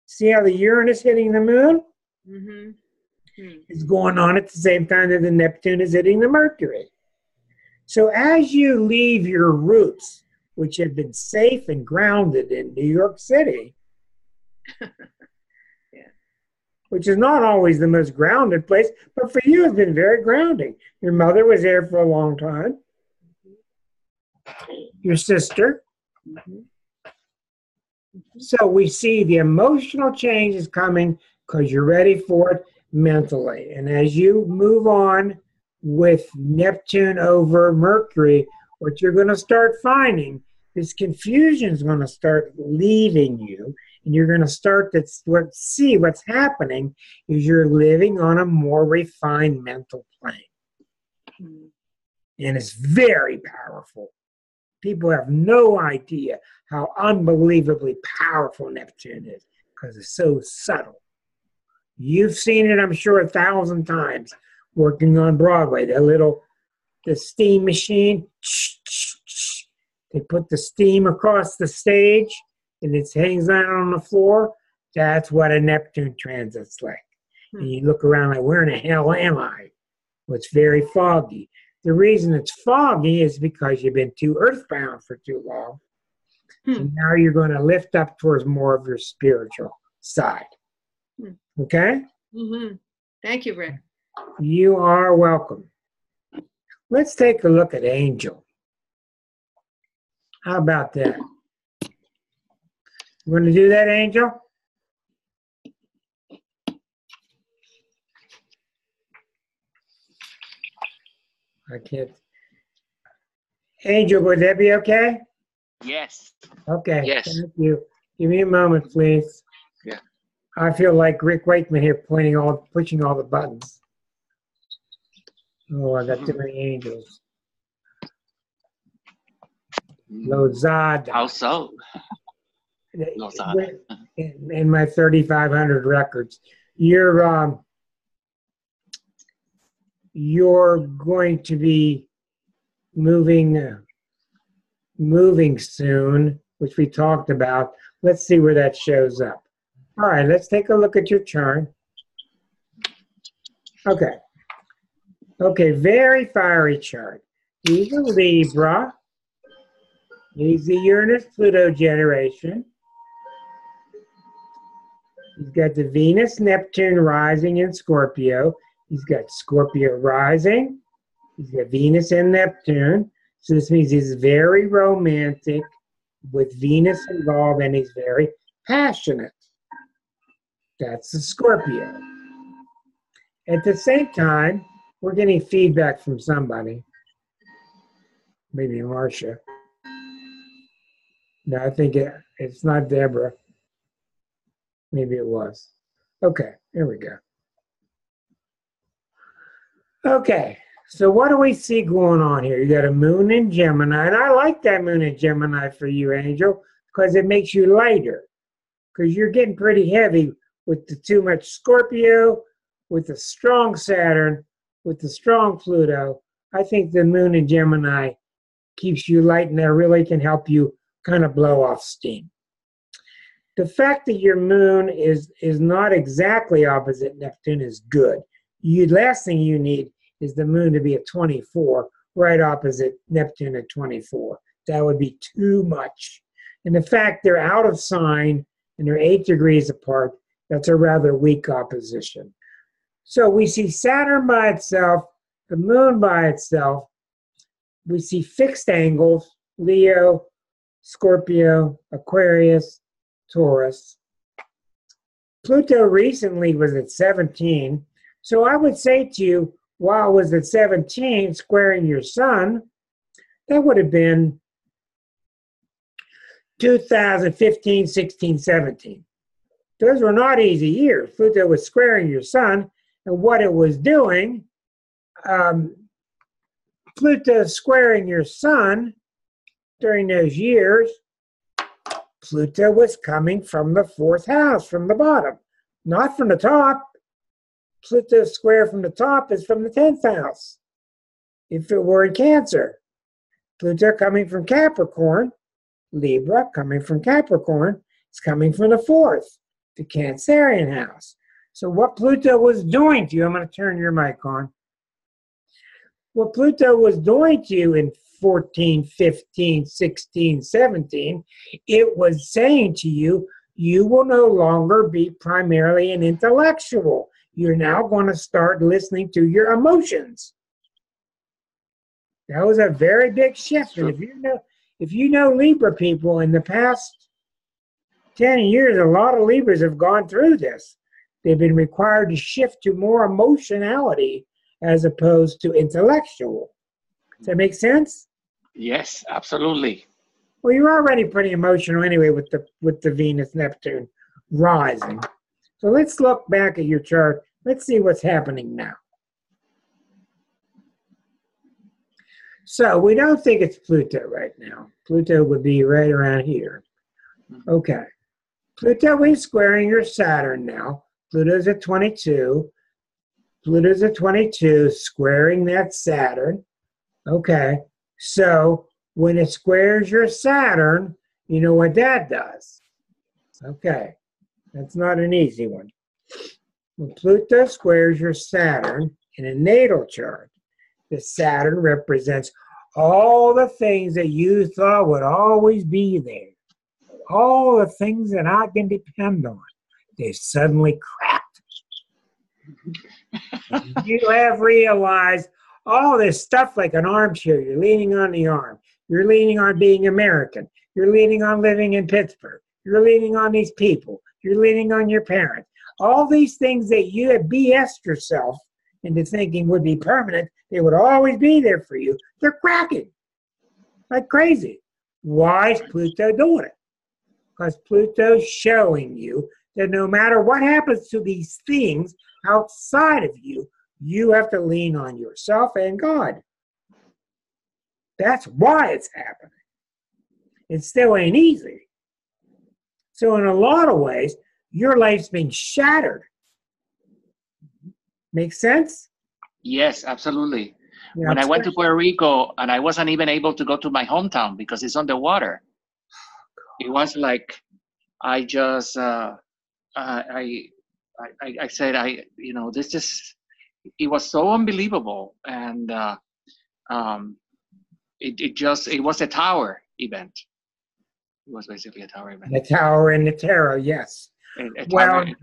See how the Uranus hitting the moon? Is going on at the same time that the Neptune is hitting the Mercury. So as you leave your roots, which have been safe and grounded in New York City, which is not always the most grounded place, but for you it's been very grounding. Your mother was there for a long time. Your sister. So we see the emotional change is coming because you're ready for it mentally. And as you move on with Neptune over Mercury, what you're going to start finding, this confusion is going to start leaving you. And you're going to start to see what's happening is you're living on a more refined mental plane. And it's very powerful. People have no idea how unbelievably powerful Neptune is because it's so subtle. You've seen it, I'm sure, 1,000 times working on Broadway. The steam machine, they put the steam across the stage and it hangs out on the floor. That's what a Neptune transit's like. And you look around like, where in the hell am I? Well, it's very foggy. The reason it's foggy is because you've been too earthbound for too long. And now you're going to lift up towards more of your spiritual side. Okay? Mm-hmm. Thank you, Rick. You are welcome. Let's take a look at Angel. How about that? You want to do that, Angel? I can't. Angel, would that be okay? Yes. Okay. Yes. Thank you. Give me a moment, please. Yeah. I feel like Rick Wakeman here pushing all the buttons. Oh, I got too many angels. Lozada. How so? Lozada. In my 3,500 records, you're going to be moving soon, which we talked about. Let's see where that shows up. All right, let's take a look at your chart. Okay. Okay, very fiery chart. He's a Libra. He's the Uranus-Pluto generation. He's got the Venus-Neptune rising in Scorpio. He's got Scorpio rising. He's got Venus and Neptune. So this means he's very romantic with Venus involved, and he's very passionate. That's the Scorpio. At the same time, we're getting feedback from somebody. Maybe Marcia. No, I think it's not Deborah. Maybe it was. Okay, here we go. Okay, so what do we see going on here? You got a moon in Gemini, and I like that moon in Gemini for you, Angel, because it makes you lighter. Because you're getting pretty heavy with the too much Scorpio, with the strong Saturn, with the strong Pluto. I think the moon in Gemini keeps you light, and that really can help you kind of blow off steam. The fact that your moon is not exactly opposite Neptune is good. Last thing you need is the moon to be at 24, right opposite Neptune at 24. That would be too much. And the fact they're out of sign and they're 8 degrees apart, that's a rather weak opposition. So we see Saturn by itself, the moon by itself. We see fixed angles, Leo, Scorpio, Aquarius, Taurus. Pluto recently was at 17. So I would say to you, while it was at 17, squaring your sun, that would have been 2015, 16, 17. Those were not easy years. Pluto was squaring your sun, and what it was doing, Pluto squaring your sun during those years, Pluto was coming from the 4th house, from the bottom, not from the top. Pluto square from the top is from the 10th house. If it were in Cancer, Pluto coming from Capricorn, Libra coming from Capricorn, it's coming from the 4th, the Cancerian house. So what Pluto was doing to you, I'm going to turn your mic on. What Pluto was doing to you in 14, 15, 16, 17, it was saying to you, you will no longer be primarily an intellectual. You're now going to start listening to your emotions. That was a very big shift. And if you know Libra people, in the past 10 years, a lot of Libras have gone through this. They've been required to shift to more emotionality as opposed to intellectual. Does that make sense? Yes, absolutely. Well, you're already pretty emotional anyway with the Venus-Neptune rising. So let's look back at your chart. Let's see what's happening now. So we don't think it's Pluto right now. Pluto would be right around here. Okay. Pluto is squaring your Saturn now. Pluto's at 22. Pluto's at 22, squaring that Saturn. Okay, so when it squares your Saturn, you know what that does. Okay, that's not an easy one. When Pluto squares your Saturn in a natal chart, the Saturn represents all the things that you thought would always be there. All the things that I can depend on. They suddenly cracked. You have realized all this stuff like an armchair. You're leaning on the arm. You're leaning on being American. You're leaning on living in Pittsburgh. You're leaning on these people. You're leaning on your parents. All these things that you had BS'd yourself into thinking would be permanent, they would always be there for you. They're cracking like crazy. Why is Pluto doing it? Because Pluto's showing you that no matter what happens to these things outside of you, you have to lean on yourself and God. That's why it's happening. It still ain't easy. So in a lot of ways, your life's been shattered. Make sense? Yes, absolutely. Yeah, When I went to Puerto Rico and I wasn't even able to go to my hometown because it's underwater, it was like I just I said this just it was so unbelievable, and it was a tower event. It was basically a tower event. the tower and the tarot, yes. A Well, tower.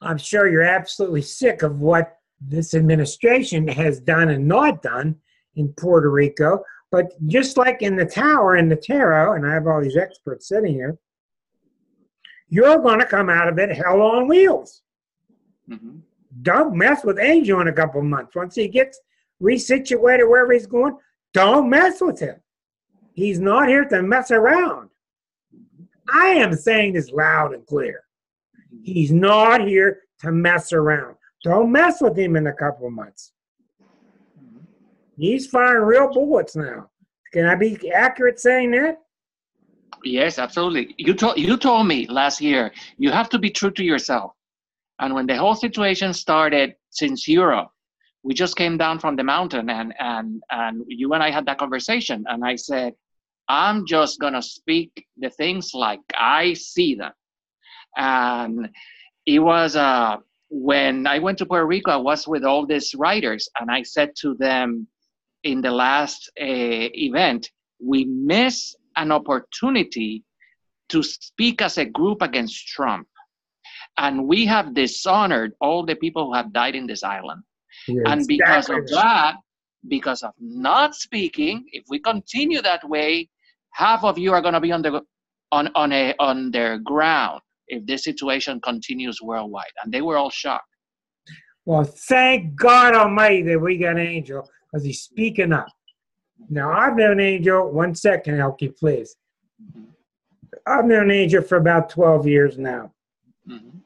I'm sure you're absolutely sick of what this administration has done and not done in Puerto Rico. But just like in the tower and the tarot, and I have all these experts sitting here, you're going to come out of it hell on wheels. Mm-hmm. Don't mess with Angel in a couple of months. Once he gets resituated wherever he's going, don't mess with him. He's not here to mess around. I am saying this loud and clear. He's not here to mess around. Don't mess with him in a couple of months. He's firing real bullets now. Can I be accurate saying that? Yes, absolutely. You told me last year you have to be true to yourself. And when the whole situation started since Europe, we just came down from the mountain and you and I had that conversation. And I said, I'm just going to speak the things like I see them. And it was when I went to Puerto Rico, I was with all these writers. And I said to them in the last event, we miss an opportunity to speak as a group against Trump. And we have dishonored all the people who have died in this island. And because of that, because of not speaking, if we continue that way, half of you are going to be on their ground if this situation continues worldwide. And they were all shocked. Well, thank God Almighty that we got Angel, because he's speaking up. Now, I've known Angel, 1 second, Elkie, please. I've known Angel for about 12 years now. Mm-hmm.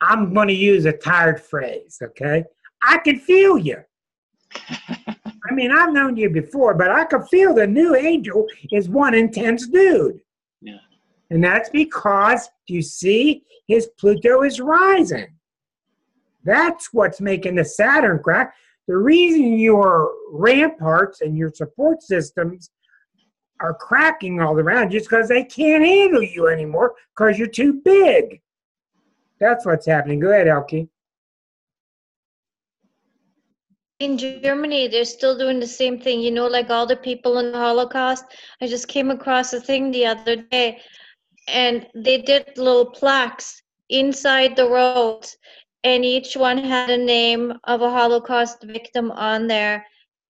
I'm going to use a tired phrase, okay? I can feel you. I mean, I've known you before, but I can feel the new Angel is one intense dude. Yeah. And that's because, you see, his Pluto is rising. That's what's making the Saturn crack. The reason your ramparts and your support systems are cracking all around you is because they can't handle you anymore because you're too big. That's what's happening. Go ahead, Elkie. In Germany, they're still doing the same thing. You know, like all the people in the Holocaust. I just came across a thing the other day, and they did little plaques inside the roads, and each one had a name of a Holocaust victim on there.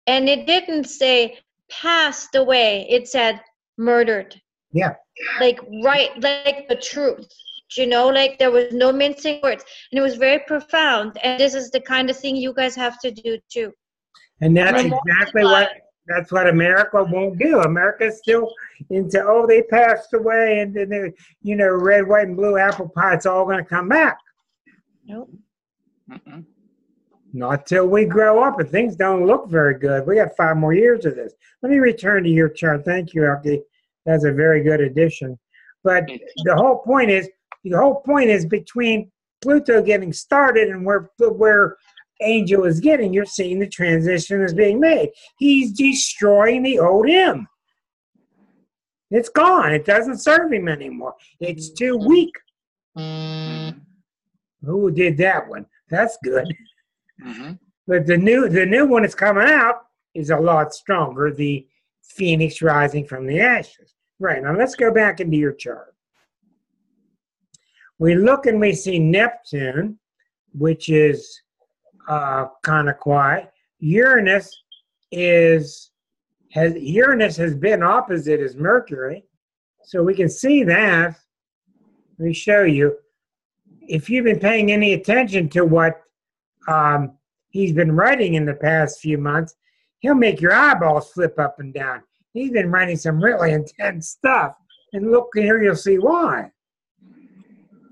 And it didn't say passed away. It said murdered. Yeah. Like the truth. You know, like there was no mincing words, and it was very profound. And this is the kind of thing you guys have to do too. And that's exactly what America won't do. America's still into, oh, they passed away, and then they, red, white, and blue apple pie. It's all going to come back. Nope. Mm-mm. Not till we grow up, and things don't look very good. We got 5 more years of this. Let me return to your chart. Thank you, Elkie. That's a very good addition. But the whole point is between Pluto getting started and where Angel is getting, you're seeing the transition is being made. He's destroying the old him. It's gone. It doesn't serve him anymore. It's too weak. Who did that one? That's good. Mm-hmm. But the new one that's coming out is a lot stronger. The Phoenix rising from the ashes. Right, now let's go back into your chart. We look and we see Neptune, which is kind of quiet. Uranus has been opposite as Mercury, so we can see that. Let me show you. If you've been paying any attention to what he's been writing in the past few months, he'll make your eyeballs flip up and down. He's been writing some really intense stuff, and look here, you'll see why.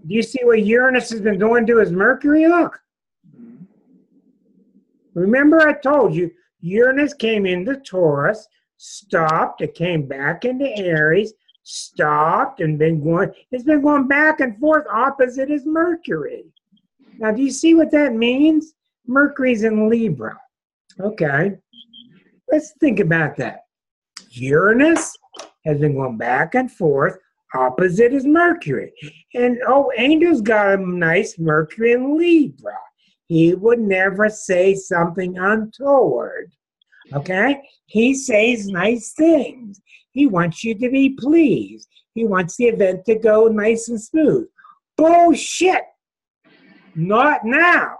Do you see what Uranus has been doing to his Mercury? Look. Remember I told you, Uranus came into Taurus, stopped, it came back into Aries, stopped, and it's been going back and forth opposite as Mercury. Now, do you see what that means? Mercury's in Libra. Okay. Let's think about that. Uranus has been going back and forth opposite as Mercury. And, Angel's got a nice Mercury in Libra. He would never say something untoward. Okay? He says nice things. He wants you to be pleased. He wants the event to go nice and smooth. Bullshit! Not now.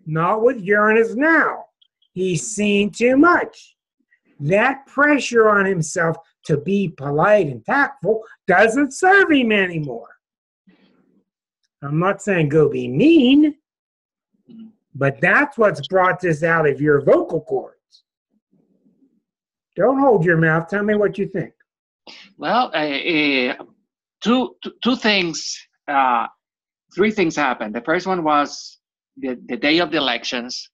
Not with Uranus now. He's seen too much. That pressure on himself to be polite and tactful doesn't serve him anymore. I'm not saying go be mean, but that's what's brought this out of your vocal cords. Don't hold your mouth. Tell me what you think. Well, two things, three things happened. The first one was the day of the elections.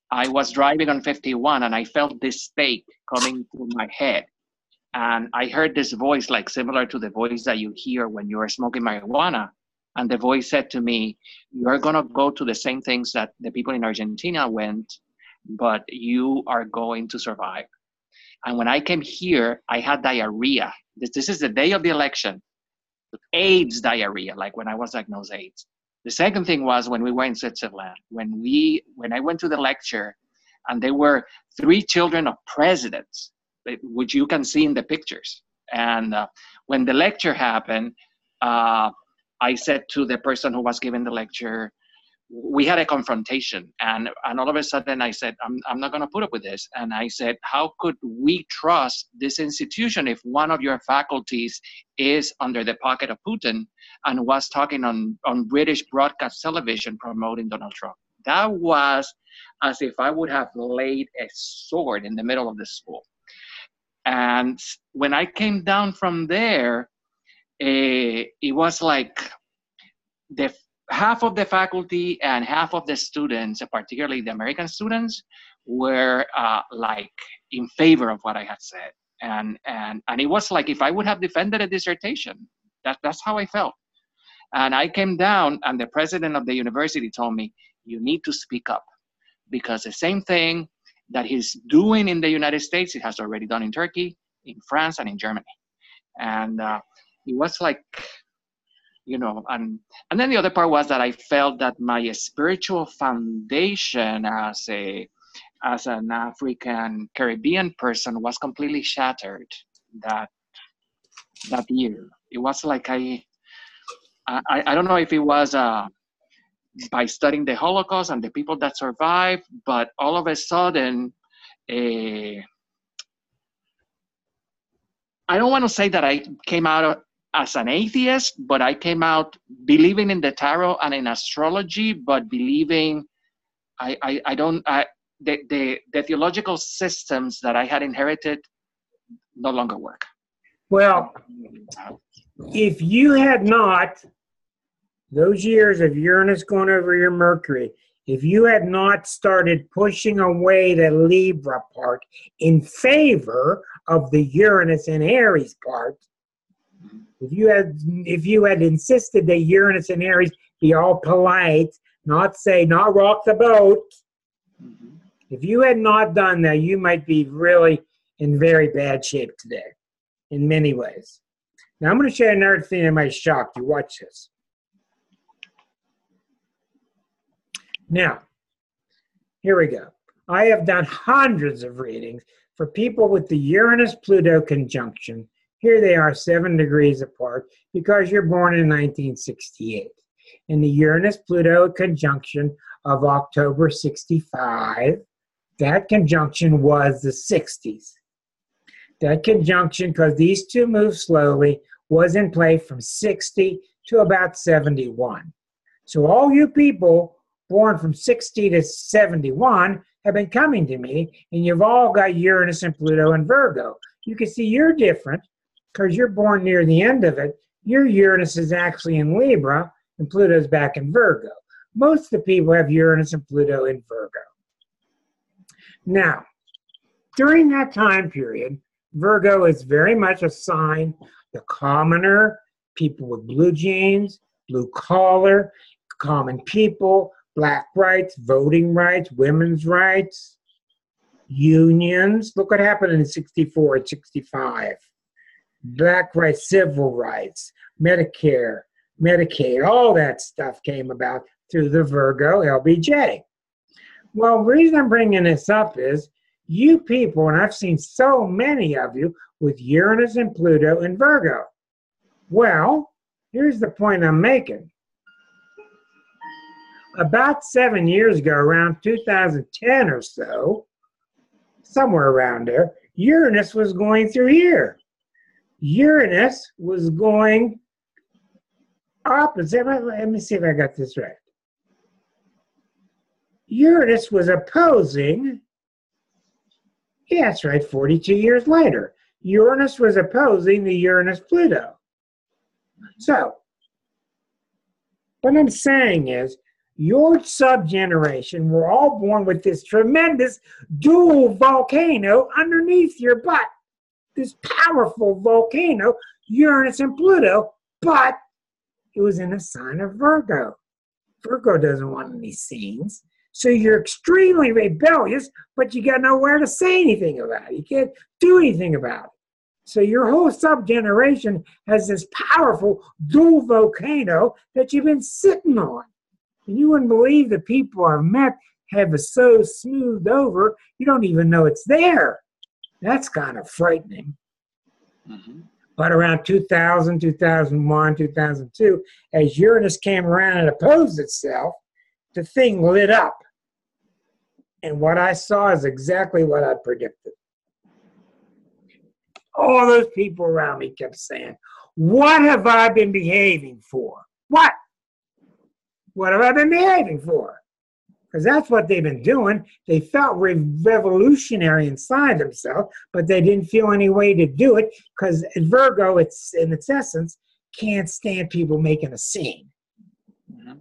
I was driving on 51 and I felt this stake coming through my head. And I heard this voice, like similar to the voice that you hear when you are smoking marijuana. And the voice said to me, you're going to go to the same things that the people in Argentina went, but you are going to survive. And when I came here, I had diarrhea. This is the day of the election. AIDS diarrhea, like when I was diagnosed AIDS. The second thing was when we were in Switzerland, when I went to the lecture, and there were 3 children of presidents, which you can see in the pictures. And when the lecture happened, I said to the person who was giving the lecture, we had a confrontation, and all of a sudden I said, I'm not going to put up with this. And I said, how could we trust this institution if one of your faculties is under the pocket of Putin and was talking on British broadcast television promoting Donald Trump? That was as if I would have laid a sword in the middle of the school. And when I came down from there, it was like half of the faculty and half of the students, particularly the American students, were like in favor of what I had said. And it was like if I would have defended a dissertation, that's how I felt. And I came down and the president of the university told me, you need to speak up, because the same thing that he's doing in the United States, he has already done in Turkey, in France, and in Germany. And it was like, you know, and then the other part was that I felt that my spiritual foundation as an African Caribbean person was completely shattered that year. It was like I don't know if it was by studying the Holocaust and the people that survived, but all of a sudden, I don't want to say that I came out as an atheist, but I came out believing in the tarot and in astrology, but believing the theological systems that I had inherited no longer work. Well, if you had not, those years of Uranus going over your Mercury, if you had not started pushing away the Libra part in favor of the Uranus and Aries part, if you had insisted that Uranus and Aries be all polite, not rock the boat. If you had not done that, you might be really in very bad shape today, in many ways. Now, I'm going to show you another thing that might shock you. Watch this. Now, here we go. I have done hundreds of readings for people with the Uranus-Pluto conjunction. Here they are 7 degrees apart because you're born in 1968. And the Uranus-Pluto conjunction of October 65, that conjunction was the 60s. That conjunction, because these two move slowly, was in play from 60 to about 71. So all you people born from 60 to 71 have been coming to me, and you've all got Uranus and Pluto and Virgo. You can see you're different because you're born near the end of it. Your Uranus is actually in Libra, and Pluto's back in Virgo. Most of the people have Uranus and Pluto in Virgo. Now, during that time period, Virgo is very much a sign, the commoner, people with blue jeans, blue collar, common people, black rights, voting rights, women's rights, unions. Look what happened in 64 and 65. Black rights, civil rights, Medicare, Medicaid, all that stuff came about through the Virgo LBJ. Well, the reason I'm bringing this up is you people, and I've seen so many of you with Uranus and Pluto and Virgo. Well, here's the point I'm making. About 7 years ago, around 2010 or so, somewhere around there, Uranus was going through here. Uranus was going opposite. Let me see if I got this right. Uranus was opposing, yeah, that's right, 42 years later. Uranus was opposing the Uranus-Pluto. So, what I'm saying is, your subgeneration were all born with this tremendous dual volcano underneath your butt. This powerful volcano, Uranus and Pluto, but it was in a sign of Virgo. Virgo doesn't want any scenes. So you're extremely rebellious, but you got nowhere to say anything about it. You can't do anything about it. So your whole subgeneration has this powerful dual volcano that you've been sitting on. And you wouldn't believe the people I've met have it so smoothed over, you don't even know it's there. That's kind of frightening. Mm-hmm. But around 2000, 2001, 2002, as Uranus came around and opposed itself, the thing lit up. And what I saw is exactly what I predicted. All those people around me kept saying, what have I been behaving for? What? What have I been behaving for? Because that's what they've been doing. They felt revolutionary inside themselves, but they didn't feel any way to do it because Virgo, in its essence, can't stand people making a scene. Mm-hmm.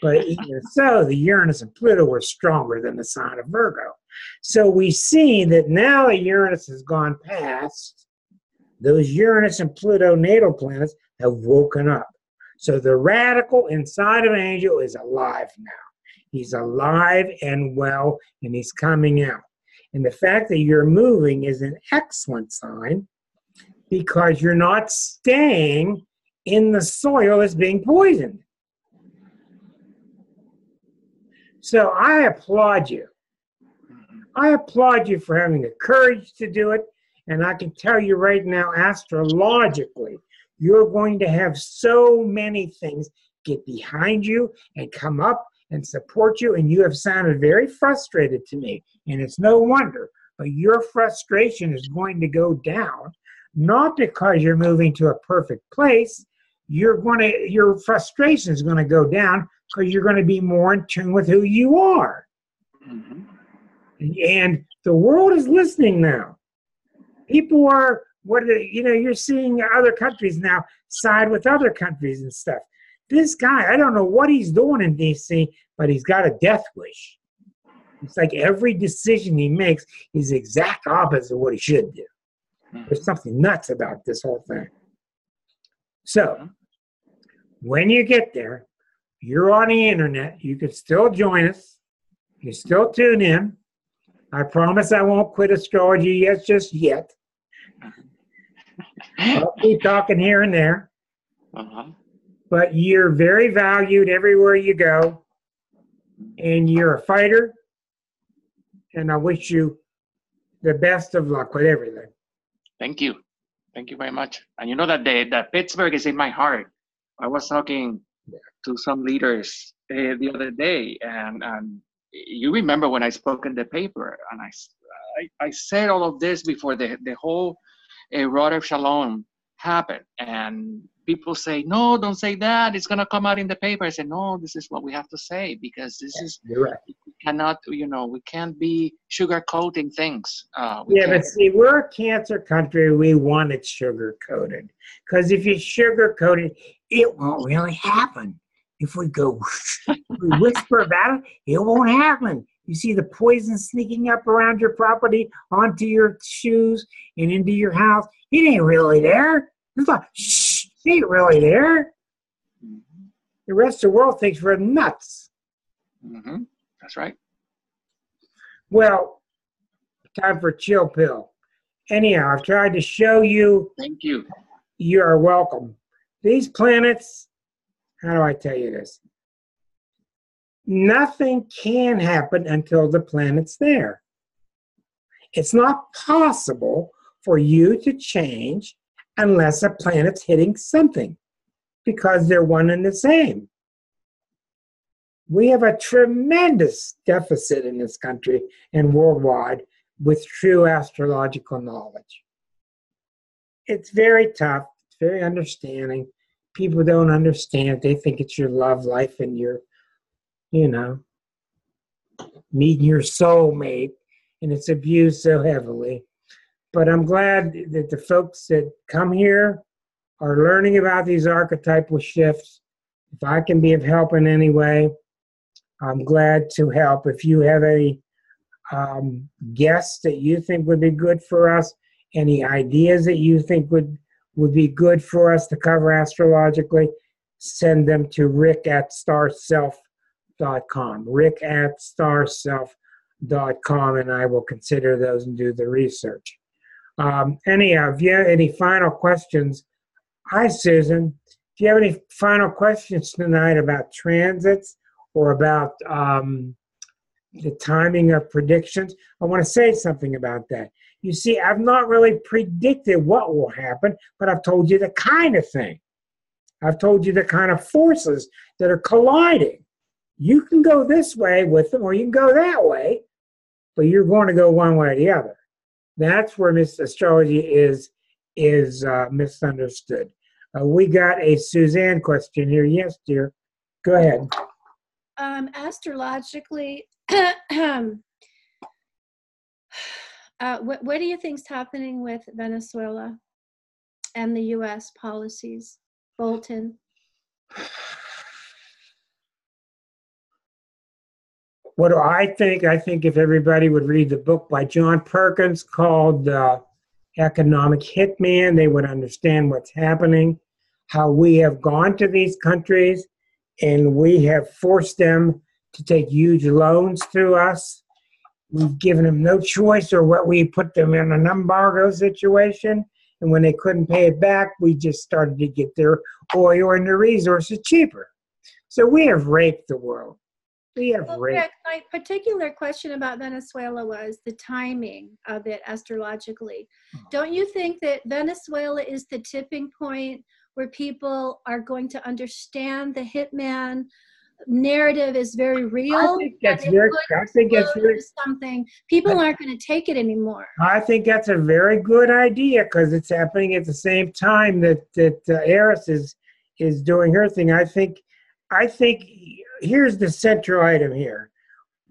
But even so, the Uranus and Pluto were stronger than the sign of Virgo. So we see that now that Uranus has gone past, those Uranus and Pluto natal planets have woken up. So the radical inside of Angel is alive now. He's alive and well, and he's coming out. And the fact that you're moving is an excellent sign because you're not staying in the soil that's being poisoned. So I applaud you. I applaud you for having the courage to do it. And I can tell you right now, astrologically, you're going to have so many things get behind you and come up and support you. And you have sounded very frustrated to me. And it's no wonder. But your frustration is going to go down, not because you're moving to a perfect place. Your frustration is going to go down because you're going to be more in tune with who you are. Mm-hmm. And the world is listening now. People are, you're seeing other countries now side with other countries and stuff. This guy, I don't know what he's doing in D.C., but he's got a death wish. It's like every decision he makes is the exact opposite of what he should do. There's something nuts about this whole thing. So, when you get there, You're on the internet. You can still join us. You can still tune in. I promise I won't quit astrology yet, just yet. I'll keep talking here and there. But you're very valued everywhere you go. And you're a fighter. And I wish you the best of luck with everything. Thank you. Thank you very much. And you know that Pittsburgh is in my heart. I was talking to some leaders the other day, and you remember when I spoke in the paper, and I said all of this before the whole Rod of Shalom happened, and people say, no, don't say that, it's going to come out in the paper. I said, no, this is what we have to say, because this is, you're right. We cannot, we can't be sugarcoating things. But see, we're a cancer country. We want it sugar-coated, because if you sugarcoat it, it won't really happen. If we go we whisper about it, it won't happen. You see the poison sneaking up around your property, onto your shoes, and into your house. It ain't really there. It's like, shh, it ain't really there. The rest of the world thinks we're nuts. That's right. Well, time for chill pill. Anyhow, I've tried to show you. Thank you. You are welcome. These planets, how do I tell you this? Nothing can happen until the planet's there. It's not possible for you to change unless a planet's hitting something, because they're one and the same. We have a tremendous deficit in this country and worldwide with true astrological knowledge. It's very tough. It's very understanding. People don't understand. They think it's your love life and your, meeting your soulmate, and it's abused so heavily. But I'm glad that the folks that come here are learning about these archetypal shifts. If I can be of help in any way, I'm glad to help. If you have any guests that you think would be good for us, any ideas that you think would be good for us to cover astrologically, send them to rick@starself.com, rick@starself.com, and I will consider those and do the research. Anyhow, if you have any final questions, hi, Susan. If you have any final questions tonight about transits or about the timing of predictions, I want to say something about that. You see, I've not really predicted what will happen, but I've told you the kind of thing. I've told you the kind of forces that are colliding. You can go this way with them, or you can go that way, but you're going to go one way or the other. That's where astrology is misunderstood. We got a Suzanne question here. Yes, dear. Go ahead. Astrologically, what do you think's happening with Venezuela and the U.S. policies? Bolton. What do I think? I think if everybody would read the book by John Perkins called Economic Hitman, they would understand what's happening, how we have gone to these countries and we have forced them to take huge loans through us. We've given them no choice, or what, we put them in an embargo situation, and when they couldn't pay it back, we just started to get their oil and their resources cheaper. So we have raped the world. Rick, my particular question about Venezuela was the timing of it astrologically. Don't you think that Venezuela is the tipping point where people are going to understand the hitman narrative is very real? I think that's something. People aren't going to take it anymore. I think that's a very good idea, because it's happening at the same time that Eris is doing her thing. I think here's the central item here.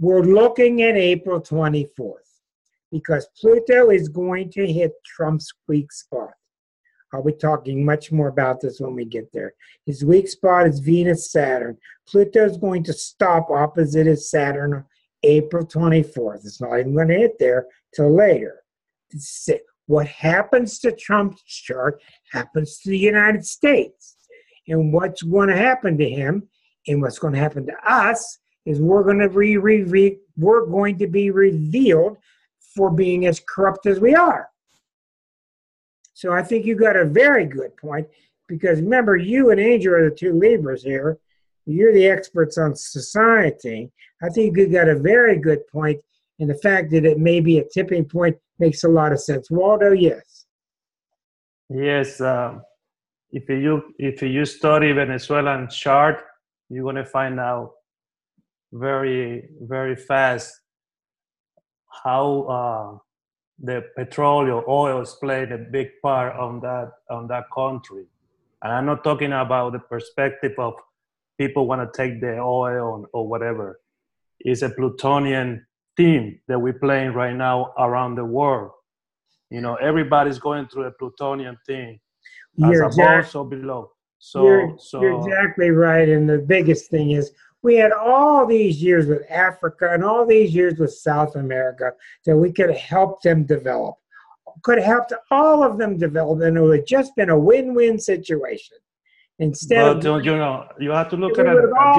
We're looking at April 24th because Pluto is going to hit Trump's weak spot. I'll be talking much more about this when we get there. His weak spot is Venus-Saturn. Pluto is going to stop opposite his Saturn April 24th. It's not even going to hit there till later. What happens to Trump's chart happens to the United States. And what's going to happen to him And what's going to happen to us is we're going to be revealed for being as corrupt as we are. So I think you got a very good point, because remember, you and Angel are the two Libras here. You're the experts on society. I think you got a very good point, and the fact that it may be a tipping point makes a lot of sense. Waldo, yes. Yes, if you study Venezuelan chart, you're gonna find out very, very fast how the petroleum oils played a big part on that country. And I'm not talking about the perspective of people want to take the oil or whatever. It's a plutonian theme that we're playing right now around the world. You know, everybody's going through a plutonian thing, as above, so below. You're exactly right. And the biggest thing is, we had all these years with Africa and all these years with South America that we could have helped them develop, could have helped all of them develop, and it would have just been a win-win situation. Instead of, you have to look at a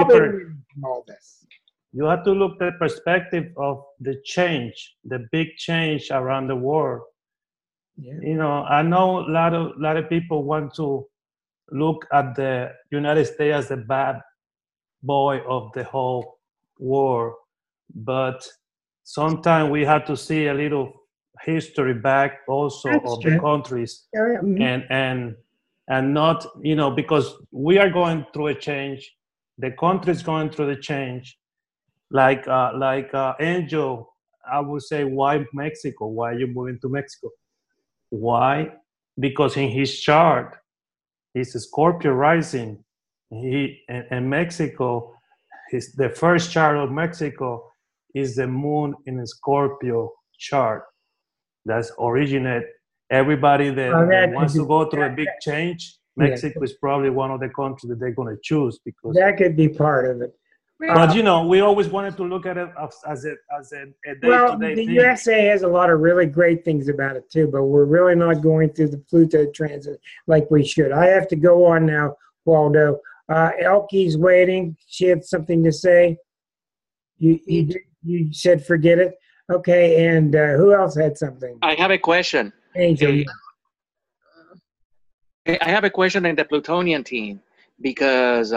different. All this. You have to look at the perspective of the change, the big change around the world. Yeah. You know, I know a lot of people want to look at the United States as the bad boy of the whole war, but sometimes we have to see a little history back also of the countries, and not, you know, because we are going through a change, the country is going through the change, like Angel, I would say, why Mexico? Why are you moving to Mexico? Why? Because in his chart, he's a Scorpio rising. In Mexico, the first chart of Mexico is the moon in a Scorpio chart. That's originate. Everybody that wants to go through a big change, Mexico is probably one of the countries that they're going to choose, because that could be part of it. But you know, we always wanted to look at it as a day-to-day well, the thing. USA has a lot of really great things about it too, but we're really not going through the Pluto transit like we should. I have to go on now, Waldo. Elke's waiting. She had something to say. You said forget it. Okay, and who else had something? I have a question. Angel. I have a question in the Plutonian team, because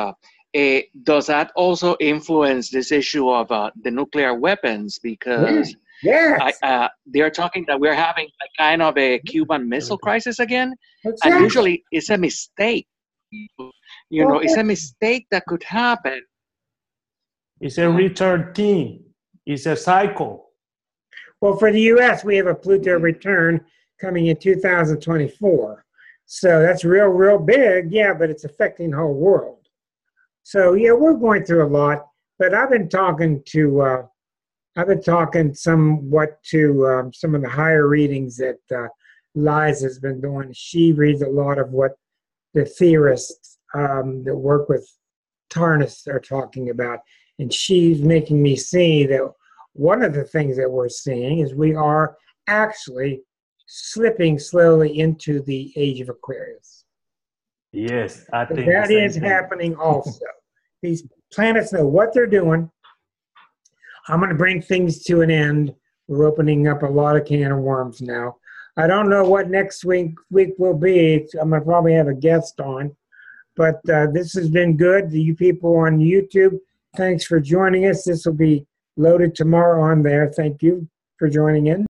does that also influence this issue of the nuclear weapons? Because they're talking that we're having a kind of a Cuban Missile Crisis again, and usually it's a mistake. You know, it's a mistake that could happen. It's a return theme. It's a cycle. Well, for the U.S., we have a Pluto return coming in 2024. So that's real big, but it's affecting the whole world. So, we're going through a lot, but I've been talking somewhat to some of the higher readings that Liza's been doing. She reads a lot of what the theorists that work with Tarnas are talking about. And she's making me see that one of the things that we're seeing is we are actually slipping slowly into the age of Aquarius. Yes, I think that is happening also. These planets know what they're doing. I'm going to bring things to an end. We're opening up a lot of can of worms now. I don't know what next week will be. I'm going to probably have a guest on. But this has been good. You people on YouTube, thanks for joining us. This will be loaded tomorrow on there. Thank you for joining in.